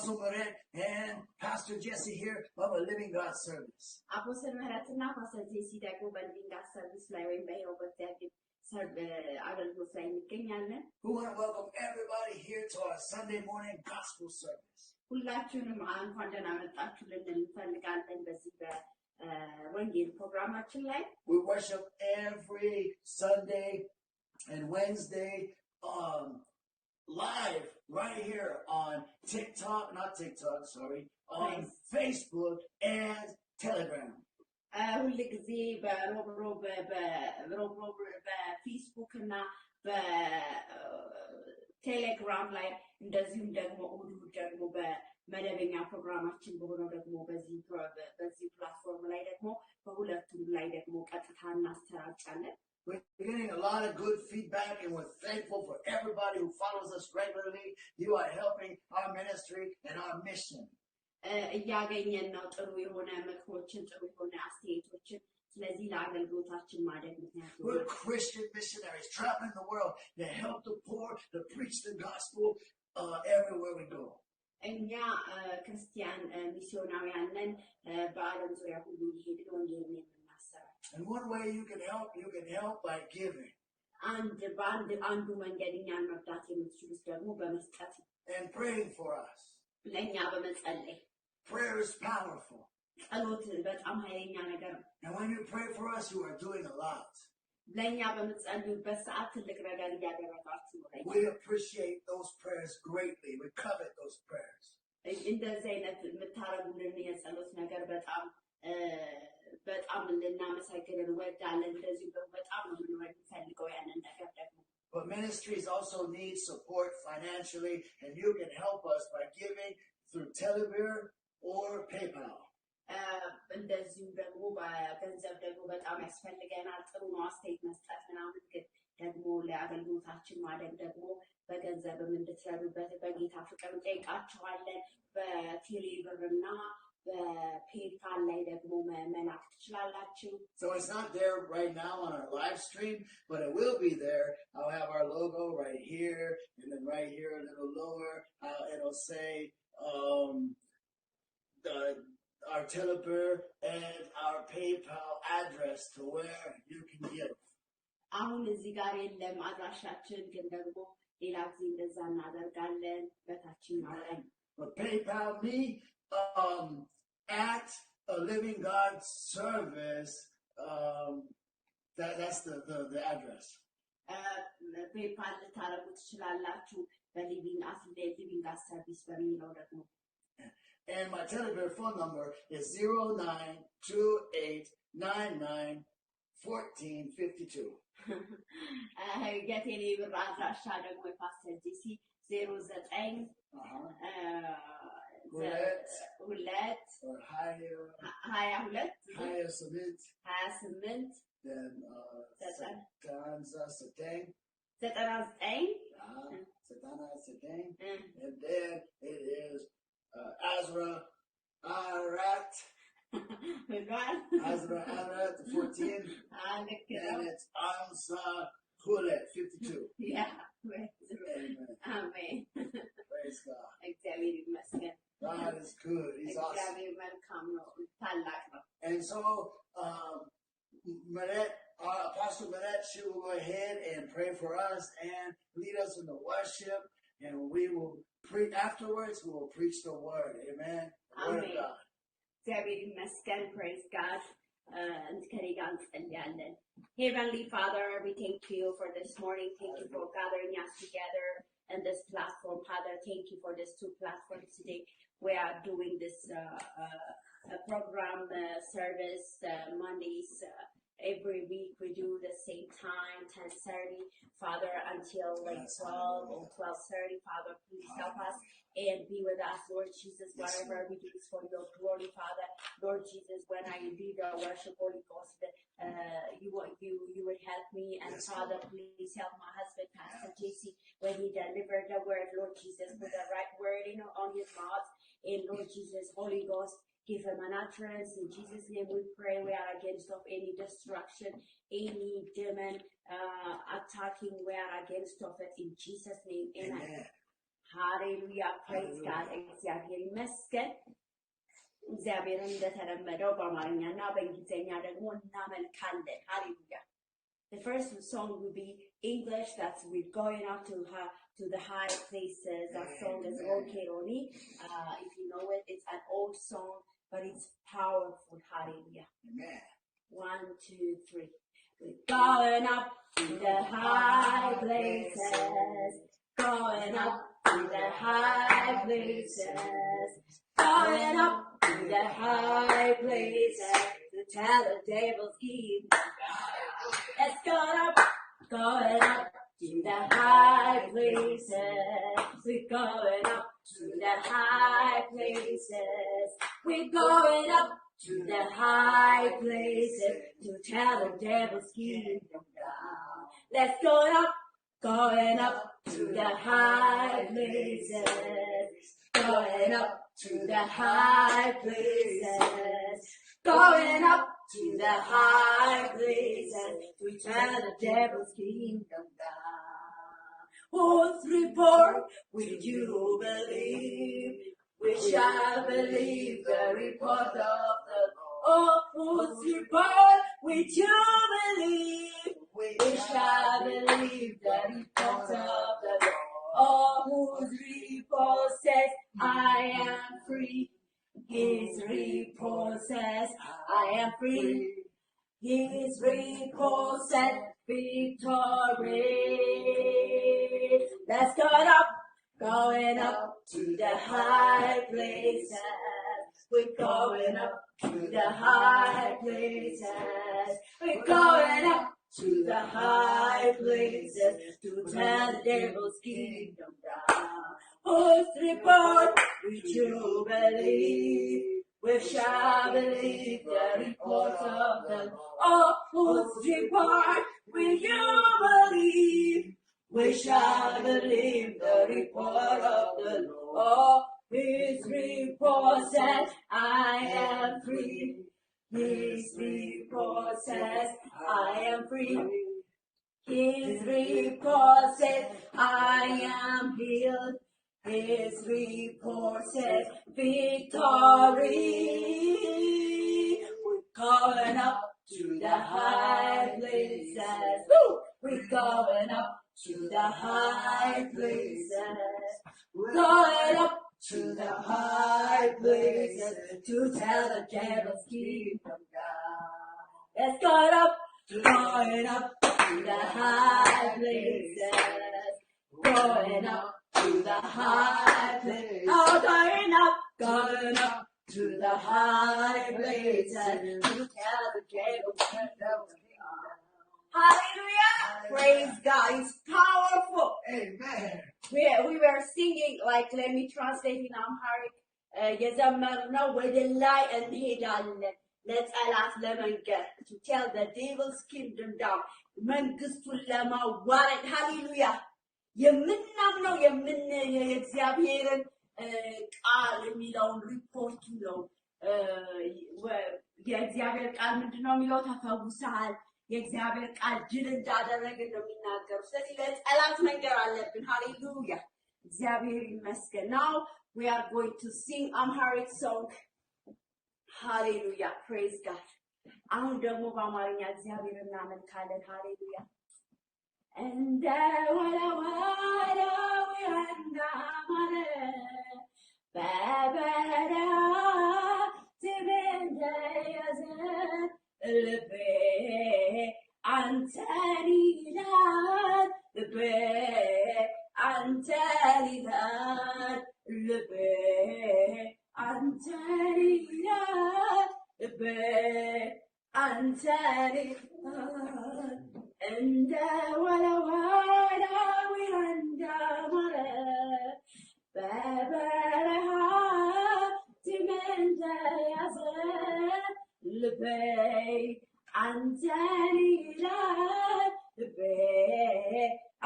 Apostle Moret and Pastor Jesse here of a Living God service. Apostle Moretna Pastor Jesse ደግሞ በሊቪንግ ጋድ ሰርቪስ ላይ ወይም በሕያው በእግዚአብሔር አገልግሎት ላይ እንገኛለን። We want to welcome everybody here to our Sunday morning gospel service. ሁላችሁንም እንኳን ደህና መጣችሁ ልንል እንፈልጋለን በዚህ በወንጌል ፕሮግራማችን ላይ። We worship every Sunday and Wednesday live right here on on Facebook and Telegram. ሁል ጊዜ በሮብ በፌስቡክ እና በቴሌግራም ላይ እንደዚሁም ደግሞ እሑድ ደግሞ በመደበኛ ፕሮግራማችን በሆነው ደግሞ በዚህ ፕላትፎርም ላይ ደግሞ በሁለቱም ላይ ደግሞ ቀጥታ እናስተላልፋለን። We're getting a lot of good feedback, and we're thankful for everybody who follows us regularly. You are helping our ministry and our mission. እያገኘን ነው ጥሩ የሆነ ምክሮችን ጥሩ የሆነ አስተያየቶችን ስለዚህ ለአገልግሎታችን ማደግ ምክንያት ነው። We're Christian missionaries traveling the world to help the poor, to preach the gospel everywhere we go. እኛ ክርስቲያን ሚስዮናውያን ነን በዓለም ዙሪያ ሁሉ እየሄድን ወንጌልን የምናሰራጭ። And one way you can help by giving. አንዱ መንገድ እኛን መርዳት የምትችሉት ደግሞ በመስጠት and praying for us. ለእኛ በመጸለይ. Prayer is powerful. ጸሎት በጣም ኃይለኛ ነገር ነው። And when you pray for us, you are doing a lot. ለእኛ በምትጸልዩበት ሰዓት ትልቅ ነገር እያደረጋችሁ ነው። We appreciate those prayers greatly. We covet those prayers. እንደዚህ አይነት የምታረጉልን የጸሎት ነገር በጣም ልናመሰግን እንወዳለን። እንደዚሁ በጣም ነው የምንፈልገው ያንን ነገር ደግሞ። But ministries also need support financially, and you can help us by giving through Telebir or PayPal. እንደዚሁ ደግሞ በገንዘብ ደግሞ በጣም ያስፈልገናል። ጥሩ ነው አስተያየት መስጠት ምናምን፣ ግን ደግሞ ለአገልግሎታችን ማደግ ደግሞ በገንዘብም እንድትረዱበት በጌታ ፍቅር እንጠይቃችኋለን። በቴሌብር እና በፔፓል ላይ ደግሞ መላክ ትችላላችሁ። So it's not there right now on our live stream, but it will be there. I'll have our logo right here, and then right here a little lower, it'll say our Telebir and our PayPal address to where you can give. አሁን እዚህ ጋር የለም አድራሻችን፣ ግን ደግሞ ሌላ ጊዜ እንደዛ እናደርጋለን በታችኛው ላይ። But PayPal me at a Living God service, that's the address. PayPal ልታረጉ ትችላላችሁ በሊቪንግ ጋድ ሰርቪስ በሚለው ደግሞ። And my Telebir phone number is 0928991452. የቴሌብር አድራሻ ደግሞ የፓስተር ጂሲ 09 ሁለት 22 28 then 99 and then it is Azra Arat 14 and it's Amsa Hulet 52. Yeah. Amen. Praise God. እግዚአብሔር ይመስገን። God is good. He's awesome. እግዚአብሔር መልካም ነው፣ ታላቅ ነው። And so Apostle Moret, she will go ahead and pray for us and lead us in the worship, and we will afterwards we will preach the word. Amen. The word of God. እግዚአብሔር ይመስገን. Praise God. Heavenly Father, we thank you for this morning. Thank you for gathering us together in this platform. Father, thank you for these two platforms today. We are doing this program service Mondays. Every week we do the same time, 10:30, Father, until like 12 or 12:30. Father, please help us and be with us, Lord Jesus. Whatever we do is for your glory, Father. Lord Jesus, when I lead our worship, Holy Ghost, you would help me. And Father, please help my husband, Pastor JC, when he delivered the word, Lord Jesus, with the right word on his mouth. And Lord Jesus, Holy Ghost, give him an utterance. In Jesus' name we pray. We are against of any destruction, any demon attacking. We are against of it in Jesus' name. Amen. ሃሌሉያ ፕሬዝ ጋድ እግዚአብሔር ይመስገን። እግዚአብሔርን እንደተለመደው በአማርኛና በእንግሊዝኛ ደግሞ እናመልካለን። ሃሌሉያ The first song will be English. That's we're going up to the high places. That song is okay, Ronnie. If you know it, it's an old song, but it's powerful. Hallelujah. Amen. 1, 2, 3. We're going up to the high places. Going up to the high places. Going up to the high places. To tell the devil's scheme. Let's go up to the high places. We're going up to the high places. We're going up to the high places to tell the devil's kingdom down. Let's go up to the high places. Going up to the high places. Going up to the high places to tell the devil's kingdom down. Whose report will you believe? We shall believe the report of the Lord. Oh, whose report will you believe? We shall believe the report of the Lord. Oh, whose report says, I am free. His report says, I am free. His report says, victory. Let's go up to the high places. We're going up to the high places. We're going up to the high places to tell the devil's kingdom down. Whose report will you believe? We shall believe the report of the Lord. Oh, whose report will you believe? We shall believe the report of the Lord. Oh, his report says, I am free. His report says, I am free. His report says, I am healed. His report says, victory. We're going up to the high places. Woo! We're going up to the high places. We're going up to the high places to tell the devil's kingdom down. Let's go up to the high places. Going up to the high places. Oh, going up to the high places to tell the devil's kingdom down. Hallelujah! Praise God. It's powerful. Amen. We were singing, like, let me translate in Amharic. የዘመርነው ወደ ላይ እንሄዳለን ለጠላት ለመንገር to tell the devil's kingdom down. መንግስቱን ለማዋረድ. ሃሌሉያ! የምናምነው የእግዚአብሔርን ቃል የሚለውን ሪፖርቱ ነው። የእግዚአብሔር ቃል ምንድነው የሚለው? ተፈውሰሃል። የእግዚአብሔር ቃል ድል እንዳደረግን ነው የሚናገሩ። ስለዚህ ለጠላት መንገር አለብን። ሃሌሉያ! እግዚአብሔር ይመስገን። Now we are going to sing Amharic song. Hallelujah. Praise God. አሁን ደግሞ በአማርኛ እግዚአብሔር እናመልካለን። ሃሌሉያ! እንደ ወለወለው ያንዳማረ በበረሃ ትበንደያዘ ልቤ አንተን ይላል ልቤ አንተን ይላል ልቤ አንተን ይላል ልቤ አንተን ይላል እንደ ወለወለው ያንዳማረ በበረሃ ትበንደያዘ ልቤ አንተን ይላል ልቤ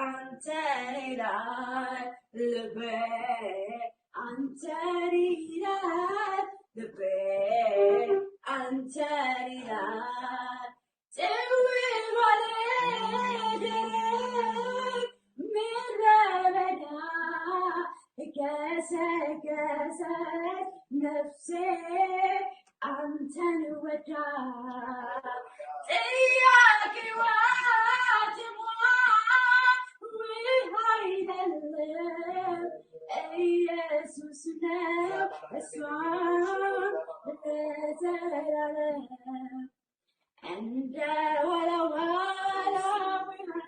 አንተን ይላል ልቤ አንተን ይላል ልቤ አንተን ይላል ጭው ባለ ደረቅ ምድረ በዳ ገሰገሰች ነፍሴ አንተን ወዳ ጥያቄዋ ስሟ ውሃ አይደለም ኢየሱስ ነው እሷም ለዘላለም እንደ ወለወለው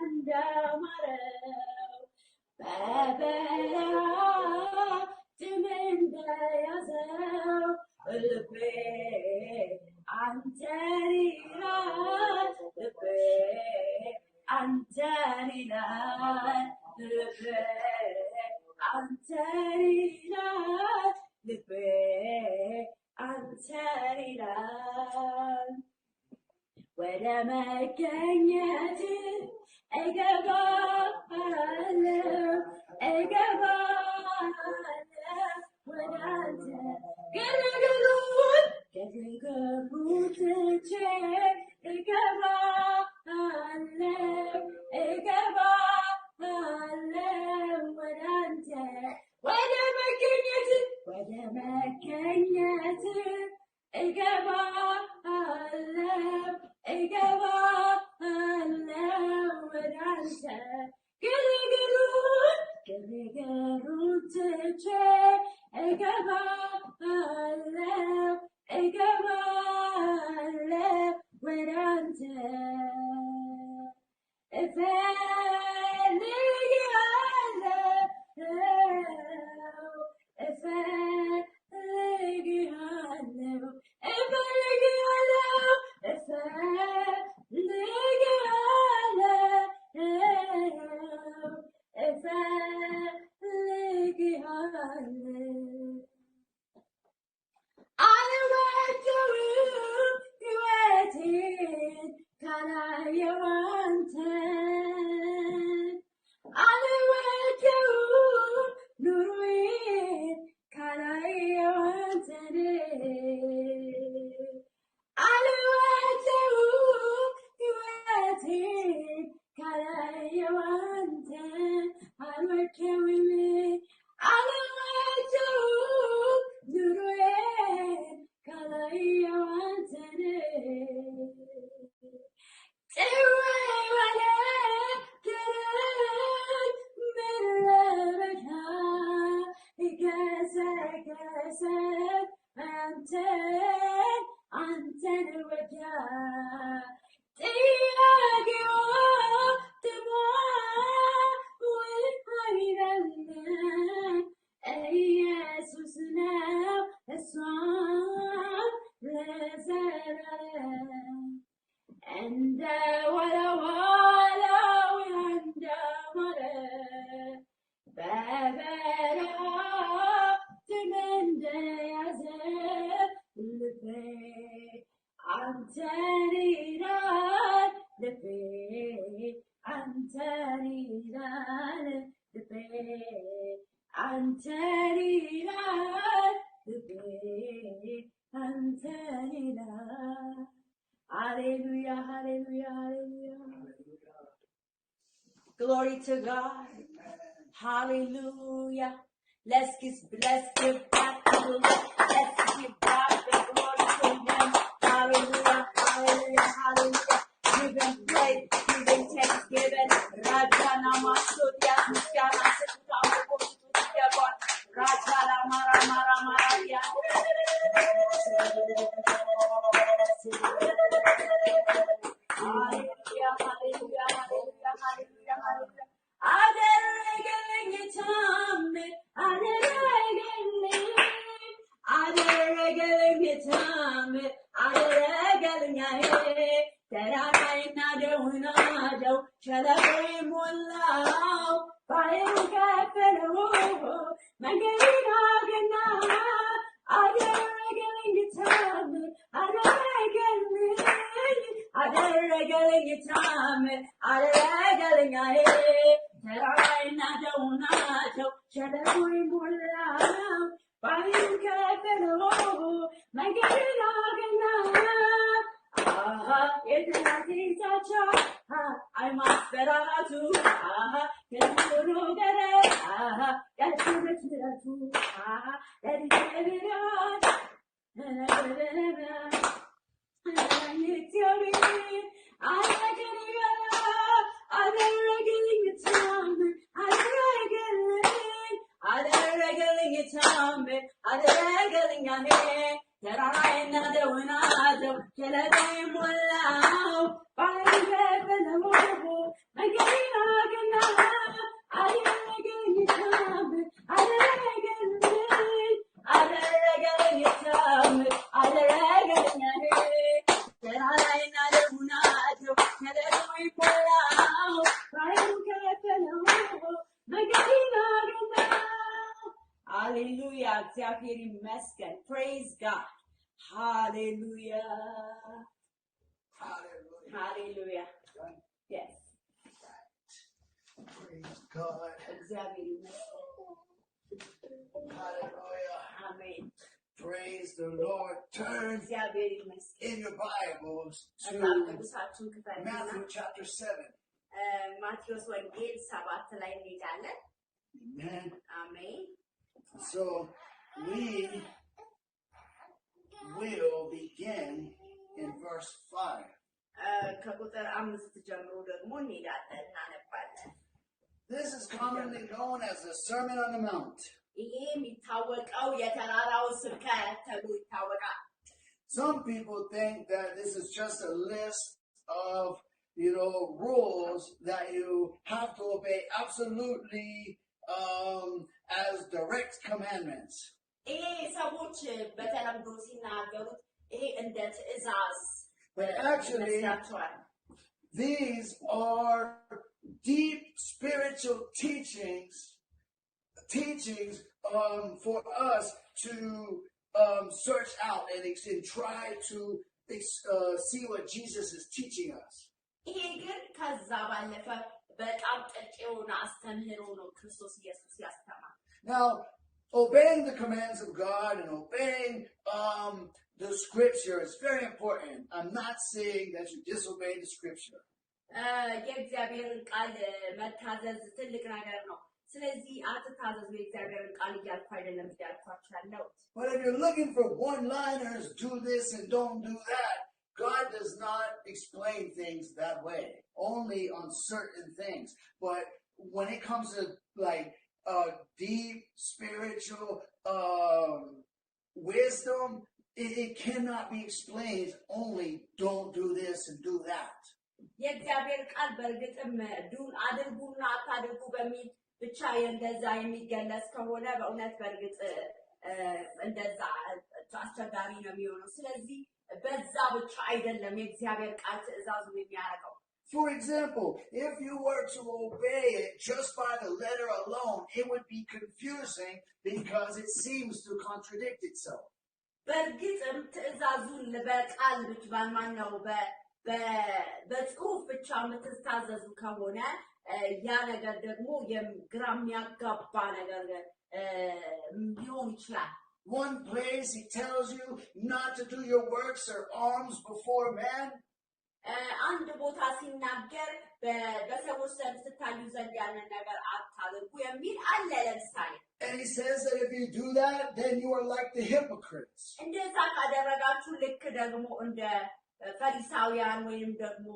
እንደማረው በበረሃ ጥም እንደያዘው ልቤ አንተን ይላል ልቤ አንተን ይላል ልቤ አንተን ይላል ልቤ አንተን ይላል ወደ መገኘት እገባለሁ ወደ አንተ ግርግሩን ትቼ እገባለሁ ወደ አንተ ወደ መገኘት እገባለሁ ወደ አንተ ግርግሩን ትቼ እገባለሁ ወደ አንተ አንተን ወዳ ጥያቄዋ ጥሟ ውሃ አይደለም ኢየሱስ ነው እሷም ለዘላለም እንደ ወለወለው እንደማረው በበረሃ ጥም እንደያዘ ልቤ አንተን ይላል ልቤ አንተን ይላል ልቤ አንተን ይላል ልቤ አንተን ይላል Hallelujah, hallelujah, hallelujah. Glory to God. Hallelujah. Let's give back to the Lord. Let's give back the glory to Him. Hallelujah, hallelujah, hallelujah. Give Him praise, give Him thanksgiving. Rajana Masuria, Muskana Sekutama Kosutia God. Rajala Mara Mara Maria. Hallelujah, hallelujah, hallelujah, hallelujah, hallelujah. አደረገልኝ ታምር አደረገልኝ ታምር አደረገልኝ ተራራይና ደውናደው ሸለቆ ሞላው ባይሩ ከፈለው መንገዴን አገና አደረገልኝ ታምር አደረገልኝ ታምር አደረገልኝ ተራራይና ደውናቸው ሸለቆ ሞላው ባይሩ ከፈለው መንገዴን አገና የትናንትቻቸው አይማስፈራቱ ከሁሉ ገረ Hallelujah. እግዚአብሔር ይመስገን. Praise God. Hallelujah. Hallelujah. Hallelujah. Yes. Praise God. እግዚአብሔር ይመስገን. Hallelujah. Amen. Praise the Lord. Turn እግዚአብሔር ይመስገን. in your Bibles to መጽሐፍ ቅዱሳችሁን ክፈቱና Matthew chapter 7. ማቴዎስ ወንጌል 7 ላይ እንሄዳለን። Amen. አሜን። So we will begin in verse 5. ከቁጥር 5 ጀምሮ ደግሞ እንሄዳለን እናነባለን። This is commonly known as the Sermon on the Mount. ይሄ የሚታወቀው የተራራው ስብከት ተብሎ ይታወቃል። Some people think that this is just a list of, rules that you have to obey absolutely as direct commandments. ይሄ ሰዎች በተለምዶ ሲናገሩት ይሄ እንደ ትእዛዝ But actually, ይመስላቸዋል። these are deep spiritual teachings for us to search out and try to see what Jesus is teaching us. ይሄ ግን ከዛ ባለፈ በጣም ጥልቅ የሆነ አስተምህሮ ነው ክርስቶስ ኢየሱስ ያስተማረው። Now, obeying the commands of God and obeying the scripture is very important. I'm not saying that you disobey the scripture. የእግዚአብሔርን ቃል መታዘዝ ትልቅ ነገር ነው። ስለዚህ አትታዘዙ የእግዚአብሔርን ቃል እያልኩ አይደለም እያልኳችሁ ያለሁት። But if you're looking for one-liners, do this and don't do that, God does not explain things that way, only on certain things. But when it comes to deep spiritual wisdom, it cannot be explained only don't do this and do that. የእግዚአብሔር ቃል በእርግጥም ዱን አድርጉና አታድርጉ በሚል ብቻ እንደዛ የሚገለጽ ከሆነ በእውነት በእርግጥ እንደዛ አስቸጋሪ ነው የሚሆነው። ስለዚህ በዛ ብቻ አይደለም የእግዚአብሔር ቃል ትእዛዙ የሚያደርገው። For example, if you were to obey it just by the letter alone, it would be confusing because it seems to contradict itself. በእርግጥም ትእዛዙን በቃል ብቻ ማነው በጽሁፍ ብቻ የምትታዘዙ ከሆነ ያ ነገር ደግሞ ግራ የሚያጋባ ነገር ሊሆን ይችላል። One place he tells you not to do your works or alms before man. አንድ ቦታ ሲናገር በሰዎች ዘንድ ስታዩ ዘንድ ያንን ነገር አታድርጉ የሚል አለ ለምሳሌ። And he says that if you do that, then you are like the hypocrites. እንደዛ ካደረጋችሁ ልክ ደግሞ እንደ ፈሪሳውያን ወይም ደግሞ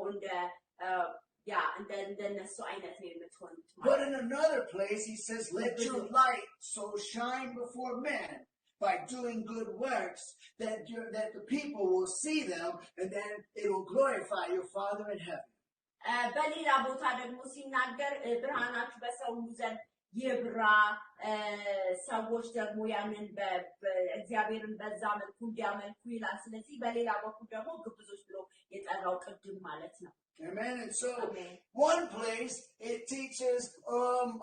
እንደነሱ አይነት ነው የምትሆኑት። But in another place he says, let your light so shine before men by doing good works that the people will see them and then it will glorify your Father in heaven. በሌላ ቦታ ደግሞ ሲናገር ብርሃናችሁ በሰው ዘንድ ይብራ ሰዎች ደግሞ ያንን እግዚአብሔርን በዛ መልኩ እንዲያመልኩ ይላል። ስለዚህ በሌላ በኩል ደግሞ ግብዞች ብሎ የጠራው ቅድም ማለት ነው። Amen. And so one place it teaches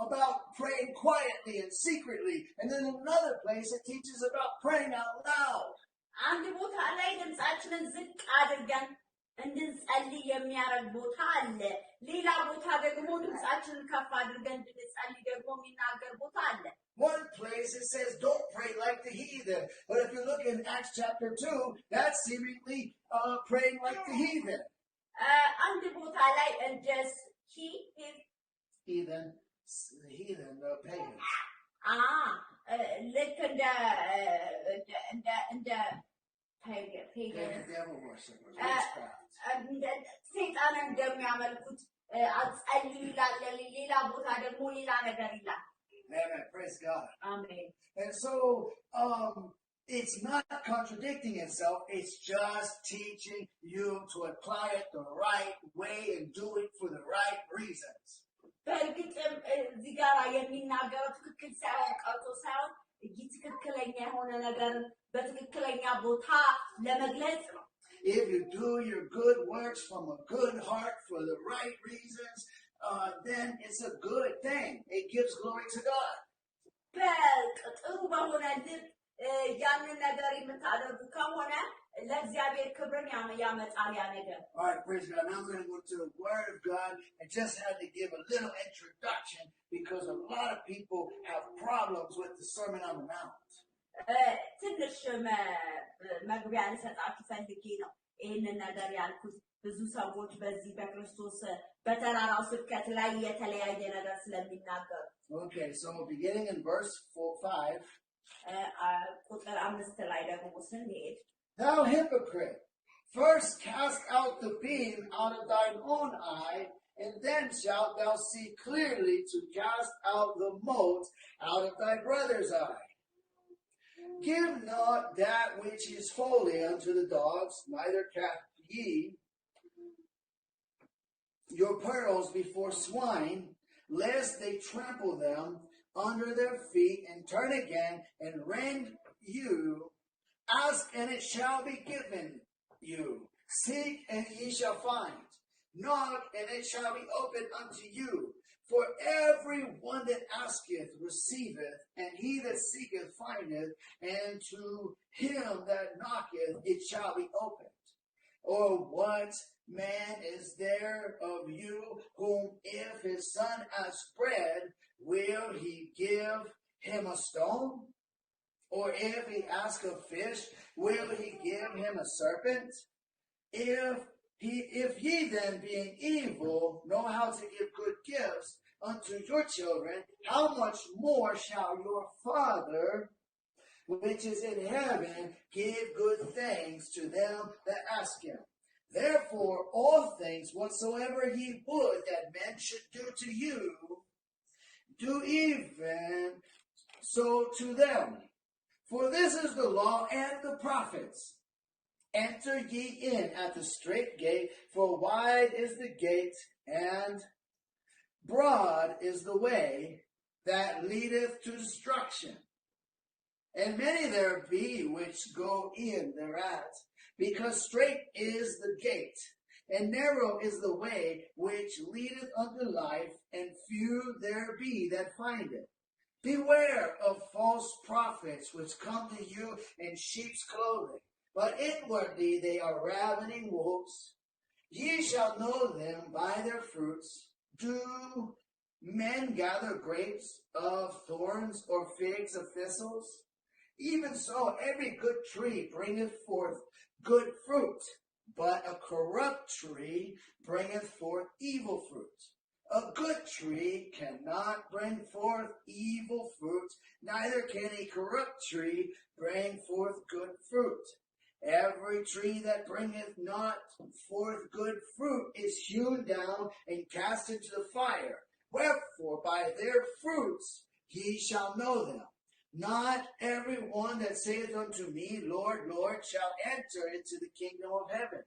about praying quietly and secretly, and then another place it teaches about praying out loud. አንድ ቦታ ላይ ድምጻችንን ዝቅ አድርገን እንድንጸልይ የሚያደርግ ቦታ አለ። ሌላ ቦታ ደግሞ ድምጻችንን ከፍ አድርገን እንድንጸልይ ደግሞ የሚናገር ቦታ አለ። One place it says don't pray like the heathen, but if you look in Acts chapter 2, that's seemingly praying like the heathen. አንድ ቦታ ላይ እንደስ heathen the heathen, the pagans. ልክ እንደ They're the devil worshippers, witchcraft. ሰይጣንን እንደሚያመልኩት አትጸልዩ ይላል። ሌላ ቦታ ደግሞ ሌላ ነገር ይላል። Amen. Praise God. Amen. And so, it's not contradicting itself. It's just teaching you to apply it the right way and do it for the right reasons. በእርግጥም እዚህ ጋር የሚናገረው ትክክል ሳይሆን ቀርቶ ሳይሆን ትክክለኛ የሆነ ነገር በትክክለኛ ቦታ ለመግለጽ ነው። If you do your good works from a good heart for the right reasons, then it's a good thing. It gives glory to God. ጥሩ በሆነ ልብ ያንን ነገር የምታደርጉ ከሆነ ለእግዚአብሔር ክብርን ያመጣል ያ ነገር። All right, praise God. Now I'm going to go to the Word of God. I just had to give a little introduction because a lot of people have problems with the Sermon on the Mount. ትንሽ መግቢያ ልሰጣችሁ ፈልጌ ነው ይህንን ነገር ያልኩት። ብዙ ሰዎች በዚህ በክርስቶስ በተራራው ስብከት ላይ የተለያየ ነገር ስለሚናገሩ። Okay, so beginning in verse 5. ቁጥር 5 ላይ ደግሞ ስንሄድ Thou hypocrite, first cast out the beam out of thine own eye, and then shalt thou see clearly to cast out the mote out of thy brother's eye. Give not that which is holy unto the dogs, neither cast ye your pearls before swine, lest they trample them under their feet and turn again and rend you. Ask and it shall be given you. Seek and ye shall find. Knock and it shall be opened unto you. For every one that asketh receiveth, and he that seeketh findeth, and to him that knocketh it shall be opened. Or what man is there of you whom if his son asks bread, will he give him a stone? Or if he ask a fish, will he give him a serpent? If ye then, being evil, know how to give good gifts unto your children, how much more shall your Father, which is in heaven, give good things to them that ask him? Therefore, all things whatsoever ye would that men should do to you, do even so to them. For this is the law and the prophets. Enter ye in at the strait gate, for wide is the gate, and broad is the way that leadeth to destruction. And many there be which go in thereat, because strait is the gate, and narrow is the way which leadeth unto life, and few there be that find it. Beware of false prophets which come to you in sheep's clothing, but inwardly they are ravening wolves. Ye shall know them by their fruits. Do men gather grapes of thorns or figs of thistles? Even so, every good tree bringeth forth good fruit, but a corrupt tree bringeth forth evil fruit. A good tree cannot bring forth evil fruit, neither can a corrupt tree bring forth good fruit. Every tree that bringeth not forth good fruit is hewn down and cast into the fire. Wherefore, by their fruits ye shall know them. Not every one that saith unto me, Lord, Lord, shall enter into the kingdom of heaven,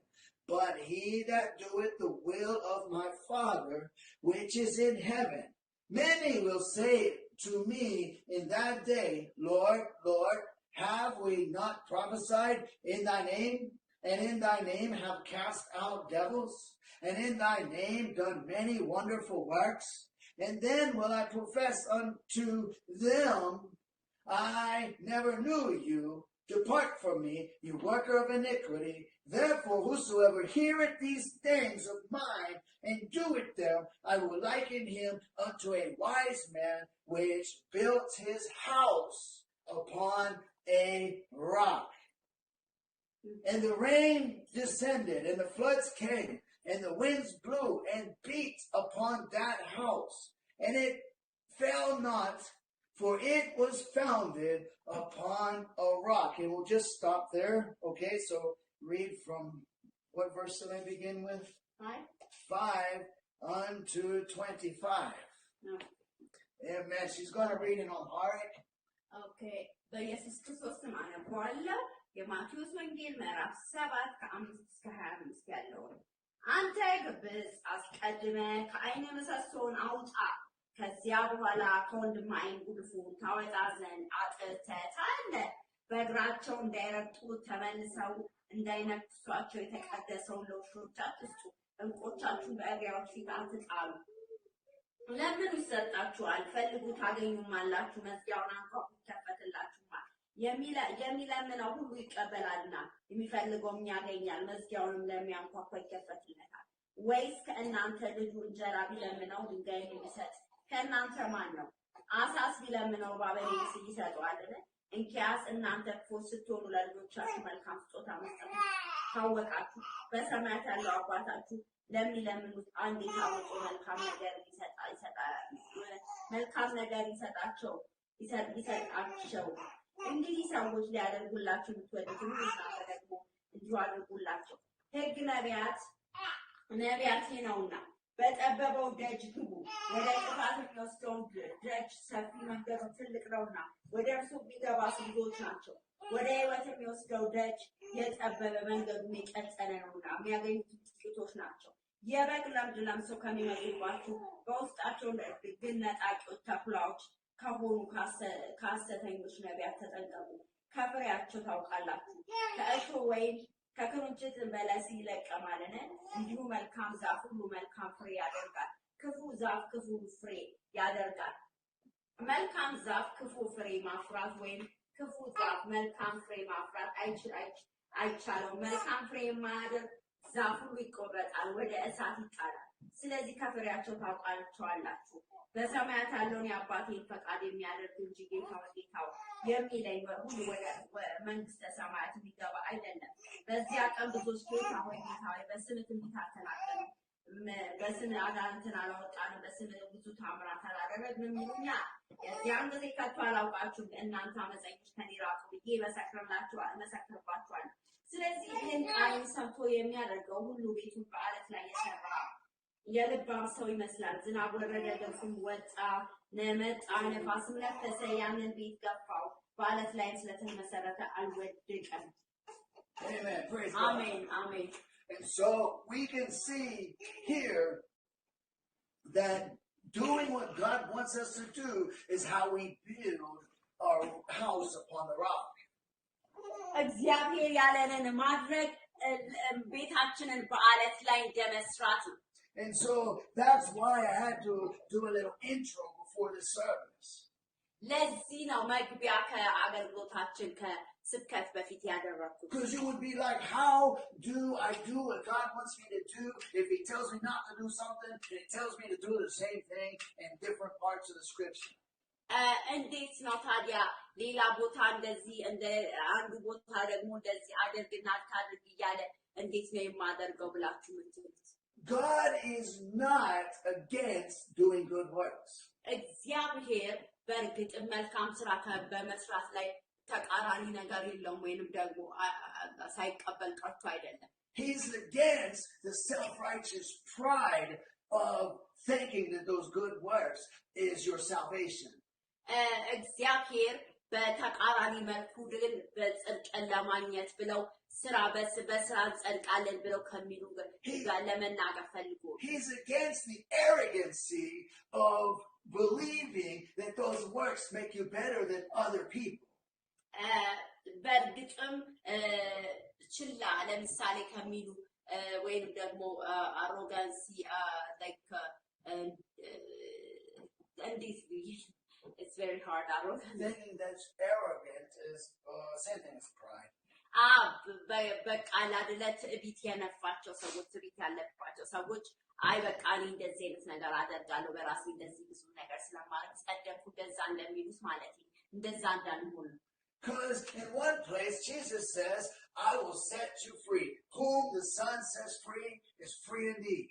but he that doeth the will of my Father which is in heaven. Many will say to me in that day, Lord, Lord, have we not prophesied in thy name, and in thy name have cast out devils, and in thy name done many wonderful works? And then will I profess unto them, I never knew you. Depart from me, you worker of iniquity. Therefore, whosoever heareth these things of mine and doeth them, I will liken him unto a wise man which built his house upon a rock. And the rain descended, and the floods came, and the winds blew and beat upon that house, and it fell not, for it was founded upon a rock. And we'll just stop there. Okay, so read from what verse did I begin with? 5 unto 25. No. Amen. She's going to read in Amharic. Okay. በኢየሱስ ክርስቶስ ስም አነባዋለሁ። የማቴዎስ ወንጌል ምዕራፍ 7 ከ5 እስከ 25 ያለውን። አንተ ግብዝ አስቀድመህ ከዓይንህ ምሰሶውን አውጣ፣ ከዚያ በኋላ ከወንድም ዓይን ጉድፉን ታወጣ ዘንድ አጥርተህ ታያለህ። በእግራቸው እንዳይረግጡ ተመልሰው እንዳይነክሷቸው የተቀደሰውን ለውሾች አትስጡ፣ ዕንቆቻችሁን በእሪያዎች ፊት አትጣሉ። ለምኑ ይሰጣችኋል፣ ፈልጉ ታገኙማላችሁ፣ መዝጊያውን አንኳኩ ይከፈትላችኋል። የሚለምነው ሁሉ ይቀበላልና የሚፈልገውም ያገኛል፣ መዝጊያውንም ለሚያንኳኳ ይከፈትለታል። ወይስ ከእናንተ ልጁ እንጀራ ቢለምነው ድንጋይን የሚሰጥ ከእናንተ ማን ነው? አሳስ ቢለምነው እባብ ይሰጠዋልን? እንኪያስ እናንተ ክፉዎች ስትሆኑ ለልጆቻችሁ መልካም ስጦታ መስጠት ካወቃችሁ በሰማያት ያለው አባታችሁ ለሚለምኑት አንድ የታወቀ መልካም ነገር ይሰጣቸው። እንግዲህ ሰዎች ሊያደርጉላችሁ የምትወዱትን እናንተ ደግሞ እንዲሁ አድርጉላቸው። ሕግ ነቢያት ነውና በጠበበው ደጅ ግቡ። ወደ ጥፋት የሚወስደው ደጅ ሰፊ መንገዱ ትልቅ ነውና ወደ እርሱ የሚገባ ብዙዎች ናቸው። ወደ ሕይወት የሚወስደው ደጅ የጠበበ መንገዱ የቀጠነ ነውና የሚያገኙት ጥቂቶች ናቸው። የበግ ለምድ ለምሰው ከሚመጡባችሁ በውስጣቸው ግን ነጣቂዎች ተኩላዎች ከሆኑ ከሐሰተኞች ነቢያት ተጠንቀቁ። ከፍሬያቸው ታውቃላችሁ። ከእሾህ ወይም ከክርንችት በለስ ይለቀማልን? እንዲሁ መልካም ዛፍ ሁሉ መልካም ፍሬ ያደርጋል፣ ክፉ ዛፍ ክፉ ፍሬ ያደርጋል። መልካም ዛፍ ክፉ ፍሬ ማፍራት ወይም ክፉ ዛፍ መልካም ፍሬ ማፍራት አይቻለውም። መልካም ፍሬ የማያደርግ ዛፍ ሁሉ ይቆረጣል፣ ወደ እሳት ይጣላል። ስለዚህ ከፍሬያቸው ታውቃቸዋላችሁ። በሰማያት ያለውን የአባቴን ፈቃድ የሚያደርግ እንጂ ጌታው የሚለኝ ሁሉ ወደ መንግስተ ሰማያት የሚገባ አይደለም። በዚያ ቀን ብዙዎች ጌታ ሆይ በስምህ ትንቢት አልተናገርንም፣ በስምህ አጋንንትን አላወጣንም፣ በስምህ ብዙ ታምራት አላደረግንም ይሉኛል። የዚያን ጊዜ ከቶ አላውቃችሁም እናንተ አመፀኞች ከኔ ራቁ ብዬ እመሰክርባችኋለሁ። ስለዚህ ይህን ቃል ሰምቶ የሚያደርገው ሁሉ ቤቱን በዓለት ላይ የሰራ የልባም ሰው ይመስላል። ዝናብ ወረደ፣ ጎርፍም ወጣ፣ መጣ፣ ነፋስም ነፈሰ፣ ያንን ቤት ገፋው፣ በዓለት ላይ ስለተመሰረተ አልወደቀም። Amen. Praise Amen. God. Amen. And so we can see here that doing what God wants us to do is how we build our house upon the rock. እግዚአብሔር ያለንን ማድረግ ቤታችንን በዓለት ላይ እንደመስራት ነው። And so that's why I had to do a little intro before the service. ለዚህ ነው መግቢያ ከአገልግሎታችን ከስብከት በፊት ያደረኩት። Because you would be like, how do I do what God wants me to do if He tells me not to do something and He tells me to do the same thing in different parts of the Scripture? እንዴት ነው ታዲያ ሌላ ቦታ እንደዚህ እንደ አንዱ ቦታ ደግሞ እንደዚህ አድርግና አታድርግ እያለ እንዴት ነው የማደርገው ብላችሁ ምትሉት? God is not against doing good works. እግዚአብሔር በእርግጥ መልካም ስራ በመስራት ላይ ተቃራኒ ነገር የለውም ወይንም ደግሞ ሳይቀበል ቀርቶ አይደለም። He's against the self-righteous pride of thinking that those good works is your salvation. እግዚአብሔር በተቃራኒ መልኩ ግን በጽድቅን ለማግኘት ብለው ስራ በስራ ጸድቃለን ብለው ከሚሉ ጋር ለመናገር ፈልጎ He's against the arrogancy of believing that those works make you better than other people. በእርግጥም ችላ ለምሳሌ ከሚሉ ወይንም ደግሞ አሮጋንሲ like እንዴት it's very hard arrogant. Thinking that's arrogant is same thing as pride. በቃል አይደለ ትዕቢት የነፋቸው ሰዎች ትዕቢት ያለባቸው ሰዎች አይ በቃ እኔ እንደዚህ አይነት ነገር አደርጋለሁ በራሴ እንደዚህ ብዙ ነገር ስለማድረግ ጸደቅኩ እንደዛ እንደሚሉት ማለት ነው። እንደዛ እንዳልሆነ Because in one place Jesus says, I will set you free. Whom the Son sets free is free indeed.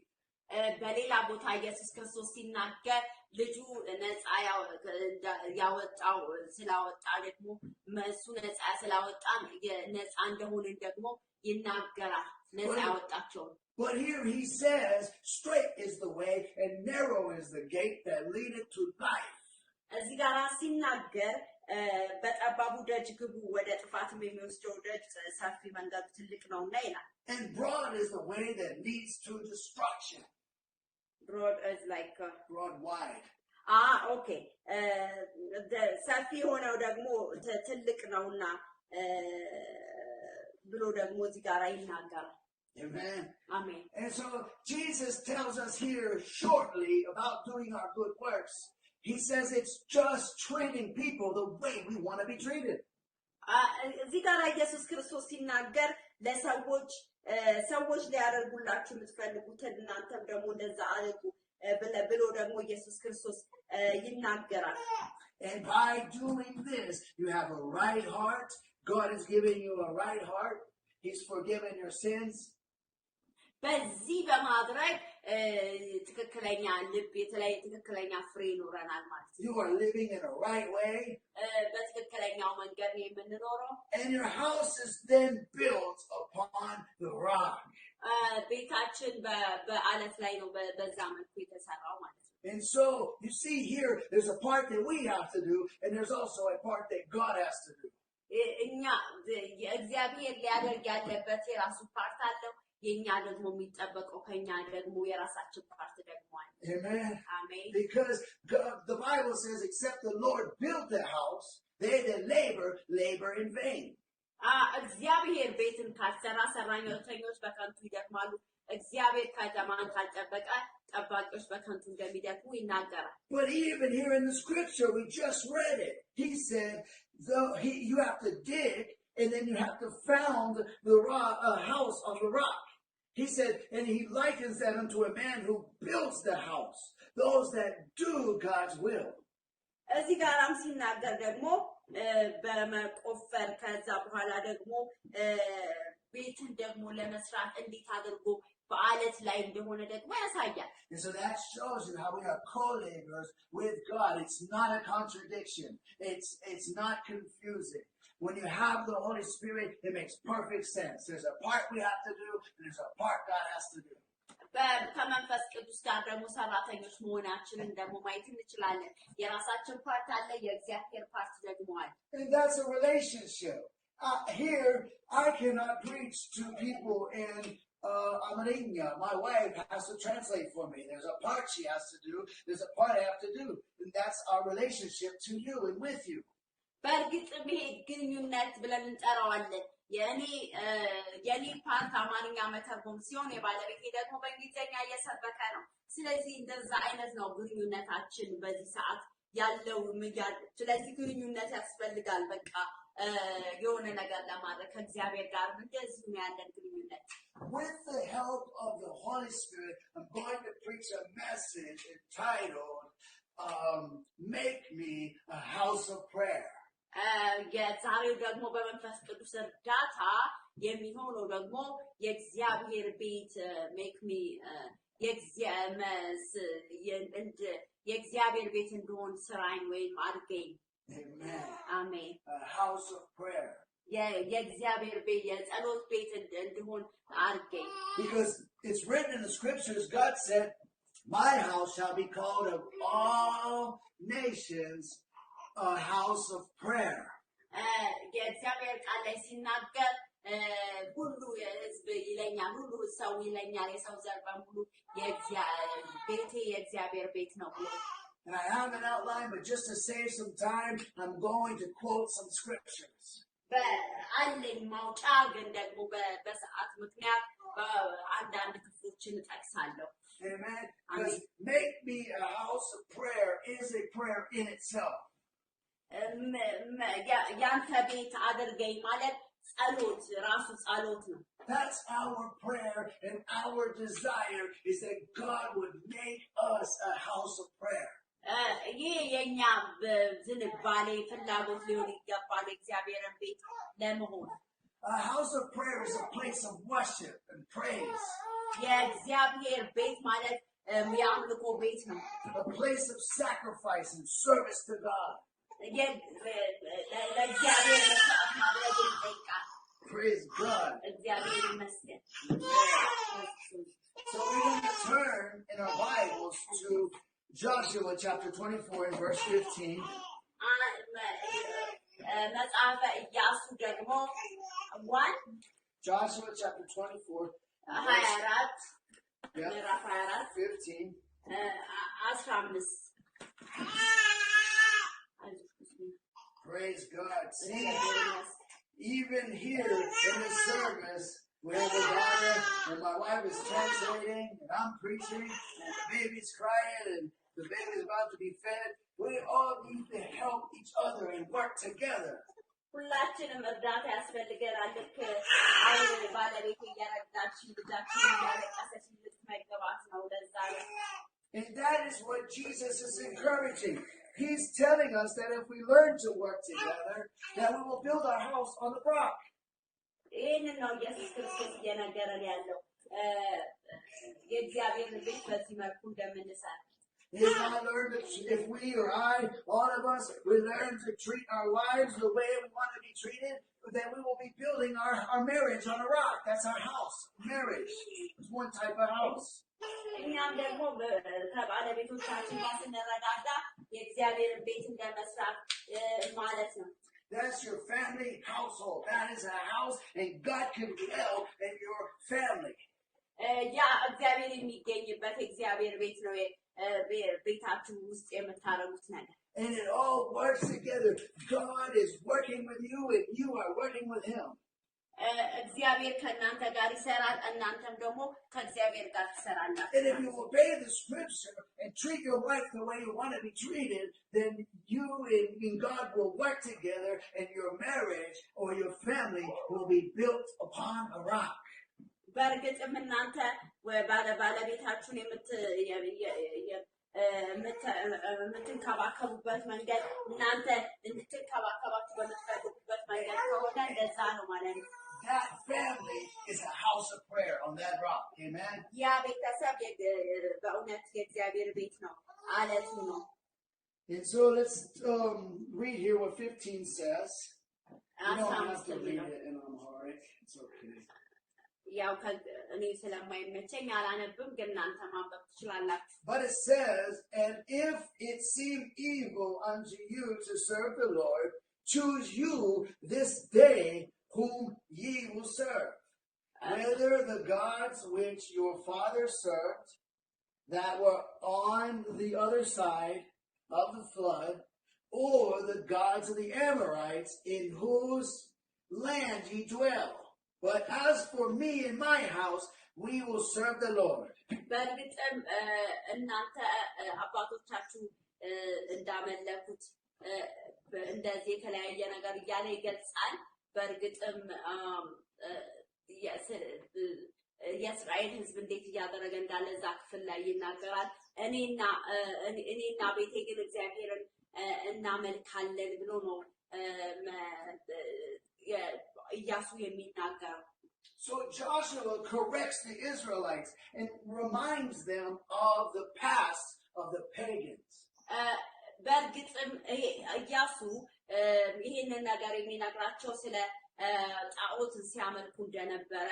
በሌላ ቦታ ኢየሱስ ክርስቶስ ሲናገር ልጁ ነፃ ያወጣው ስላወጣ ደግሞ እሱ ነፃ ስላወጣን ነፃ እንደሆንን ደግሞ ይናገራል ነፃ ያወጣቸው But here he says, straight is the way and narrow is the gate that leadeth to life. እዚህ ጋር ሲናገር በጠባቡ ደጅ ግቡ ወደ ጥፋትም የሚወስደው ደጅ ሰፊ መንገዱ ትልቅ ነውና ይላል And broad is the way that leads to destruction. Broad is like broad wide. Okay. ሰፊ ሆነው ደግሞ ትልቅ ነውና ብሎ ደግሞ እዚህ ጋር ይናገራል Amen. Amen. And so Jesus tells us here shortly about doing our good works. He says it's just treating people the way we want to be treated. እዚህ ጋር ኢየሱስ ክርስቶስ ሲናገር ለሰዎች ሊያደርጉላችሁ የምትፈልጉትን እናንተም ደግሞ እንደዛ አድርጉ ብሎ ደግሞ ኢየሱስ ክርስቶስ ይናገራል And by doing this you have a right heart. God is giving you a right heart. He's forgiven your sins. በዚህ በማድረግ ትክክለኛ ልብ የተለየ ትክክለኛ ፍሬ ይኖረናል ማለት ነው You are living in a right way. በትክክለኛው መንገድ ነው የምንኖረው And your house is then built upon the rock. ቤታችን በአለት ላይ ነው በዛ መልኩ የተሰራው ማለት ነው And so you see here there's a part that we have to do and there's also a part that God has to do. እኛ እግዚአብሔር ሊያደርግ ያለበት የራሱ ፓርት አለው የኛ ደግሞ የሚጠበቀው ከኛ ደግሞ የራሳችን ፓርት ደግሞ አለ Amen. Amen. Because the Bible says except the Lord build the house they that labor in vain. እግዚአብሔር ቤትን ካልሰራ ሰራተኞች በከንቱ ይደክማሉ እግዚአብሔር ከተማን ካልጠበቀ ጠባቂዎች በከንቱ እንደሚደክሙ ይናገራል But even here in the scripture we just read it. He said you have to dig and then you have to found the house on the rock. He said, and he likens that unto a man who builds the house, those that do God's will. እዚህ ጋርም ሲናገር ደግሞ በመቆፈር ከዛ በኋላ ደግሞ ቤትን ደግሞ ለመስራት እንዴት አድርጎ በአለት ላይ እንደሆነ ደግሞ ያሳያል And so that shows you how we are co-laborers with God. It's not a contradiction. It's not confusing. When you have the Holy Spirit, it makes perfect sense. There's a part we have to do, and there's a part God has to do. ከመንፈስ ቅዱስ ጋር ደግሞ ሰራተኞች መሆናችንን ደግሞ ማየት እንችላለን የራሳችን ፓርት አለ የእግዚአብሔር ፓርት ደግሞ አለ And that's a relationship. Here, I cannot preach to people in Amarinya. My wife has to translate for me. There's a part she has to do. There's a part I have to do. And that's our relationship to you and with you. በእርግጥም ይሄ ግንኙነት ብለን እንጠራዋለን የኔ ፓርት አማርኛ መተርጎም ሲሆን የባለቤቴ ደግሞ በእንግሊዝኛ እየሰበከ ነው ስለዚህ እንደዛ አይነት ነው ግንኙነታችን በዚህ ሰዓት ያለው ስለዚህ ግንኙነት ያስፈልጋል በቃ የሆነ ነገር ለማድረግ ከእግዚአብሔር ጋር እንደዚህ ነው ያለን ግንኙነት With the help of the Holy Spirit, I'm going to preach a message entitled Make Me a House of Prayer. የዛሬው ደግሞ በመንፈስ ቅዱስ እርዳታ የሚሆነው ደግሞ የእግዚአብሔር ቤት ሜክ ሚ የእግዚአብሔር ቤት እንደሆን ስራኝ ወይም አድርገኝ Amen. አሜን A house of prayer. የእግዚአብሔር ቤት የጸሎት ቤት እንደሆን አድርገኝ Because it's written in the scriptures, God said, my house shall be called of all nations a house of prayer. የእግዚአብሔር ቃል ላይ ሲናገር ሁሉ ህዝብ ይለኛል ሁሉ ሰው ይለኛል የሰው ዘር በሙሉ ቤቴ የእግዚአብሔር ቤት ነው ብሎ And I have an outline, but just to save some time, I'm going to quote some scriptures. በአለኝ ማውጫ ግን ደግሞ በሰዓት ምክንያት በአንዳንድ ክፍሎችን እጠቅሳለሁ Amen. Because make me a house of prayer is a prayer in itself. ያንተ ቤት አድርገኝ ማለት ጸሎት ራሱ ጸሎት ነው That's our prayer and our desire is that God would make us a house of prayer. ይህ የኛ ዝንባሌ ፍላጎት ሊሆን ይገባል እግዚአብሔርን ቤት ለመሆን A house of prayer is a place of worship and praise. የእግዚአብሔር ቤት ማለት የሚያምልኮ ቤት ነው። a place of sacrifice and service to God. ለእግዚአብሔር መስዋዕት ማድረግን ይጠይቃል። Praise God. እግዚአብሔር ይመስገን። So we're going to turn in our Bibles to Joshua chapter 24 and verse 15. መጽሐፈ ኢያሱ ደግሞ Joshua chapter 24 24 yeah, ምዕራፍ 24 15. 15 Praise God. See, even here in this service, we have a daughter and my wife is translating and I'm preaching and the baby's crying and the baby's about to be fed. We all need to help each other and work together. ሁላችንም እርዳታ ያስፈልገናል። ልክ አሁን ባለቤት እያረዳች ልጃችን እያለቀሰች ልትመገባት ነው። ለዛ ነው And that is what Jesus is encouraging. He's telling us that if we learn to work together, that we will build our house on the rock. ይህንን ነው ኢየሱስ ክርስቶስ እየነገረን ያለው የእግዚአብሔርን ቤት በዚህ መልኩ እንደምንሰራ። If I learn to, if we or I, all of us, we learn to treat our wives the way we want to be treated, then we will be building our marriage on a rock. That's our house. Marriage is one type of house. እኛም ደግሞ ከባለቤቶቻችን ጋር ስንረዳዳ የእግዚአብሔርን ቤት እንደመስራት ማለት ነው። That's your family household. That is a house, and God can dwell in your family. ያ እግዚአብሔር የሚገኝበት እግዚአብሔር ቤት ነው። ቤታችሁ ውስጥ የምታረጉት ነገር And it all works together. God is working with you, and you are working with Him. እግዚአብሔር ከእናንተ ጋር ይሰራል፣ እናንተም ደግሞ ከእግዚአብሔር ጋር ትሰራላችሁ። And if you obey the scripture and treat your wife the way you want to be treated, then you and God will work together, and your marriage or your family will be built upon a rock. በእርግጥም እናንተ ባለቤታችሁን የምትንከባከቡበት መንገድ እናንተ እንድትንከባከባችሁ በምትፈልጉበት መንገድ ከሆነ እንደዛ ነው ማለት ነው። That family is a house of prayer on that rock. Amen. ያ ቤተሰብ በእውነት የእግዚአብሔር ቤት ነው፣ አለቱ ነው። And so let's read here what 15 says. You don't have to read it in Amharic. It's okay. ያው እኔ ስለማይመቸኝ አላነብም፣ ግን እናንተ ማንበብ ትችላላችሁ። But it says, and if it seem evil unto you to serve the Lord, choose you this day whom ye will serve, whether the gods which your fathers served, that were on the other side of the flood, or the gods of the Amorites in whose land ye dwell. But as for me and my house, we will serve the Lord. በእርግጥም እናንተ አባቶቻችሁ እንዳመለኩት እንደዚህ የተለያየ ነገር እያለ ይገልጻል። በእርግጥም የእስራኤል ሕዝብ እንዴት እያደረገ እንዳለ እዛ ክፍል ላይ ይናገራል። እኔና ቤቴ ግን እግዚአብሔርን እናመልካለን ብሎ ነው ኢያሱ የሚናገረው። So Joshua corrects the Israelites and reminds them of the past of the pagans. በእርግጥም ኢያሱ ይህንን ነገር የሚነግራቸው ስለ ጣዖት ሲያመልኩ እንደነበረ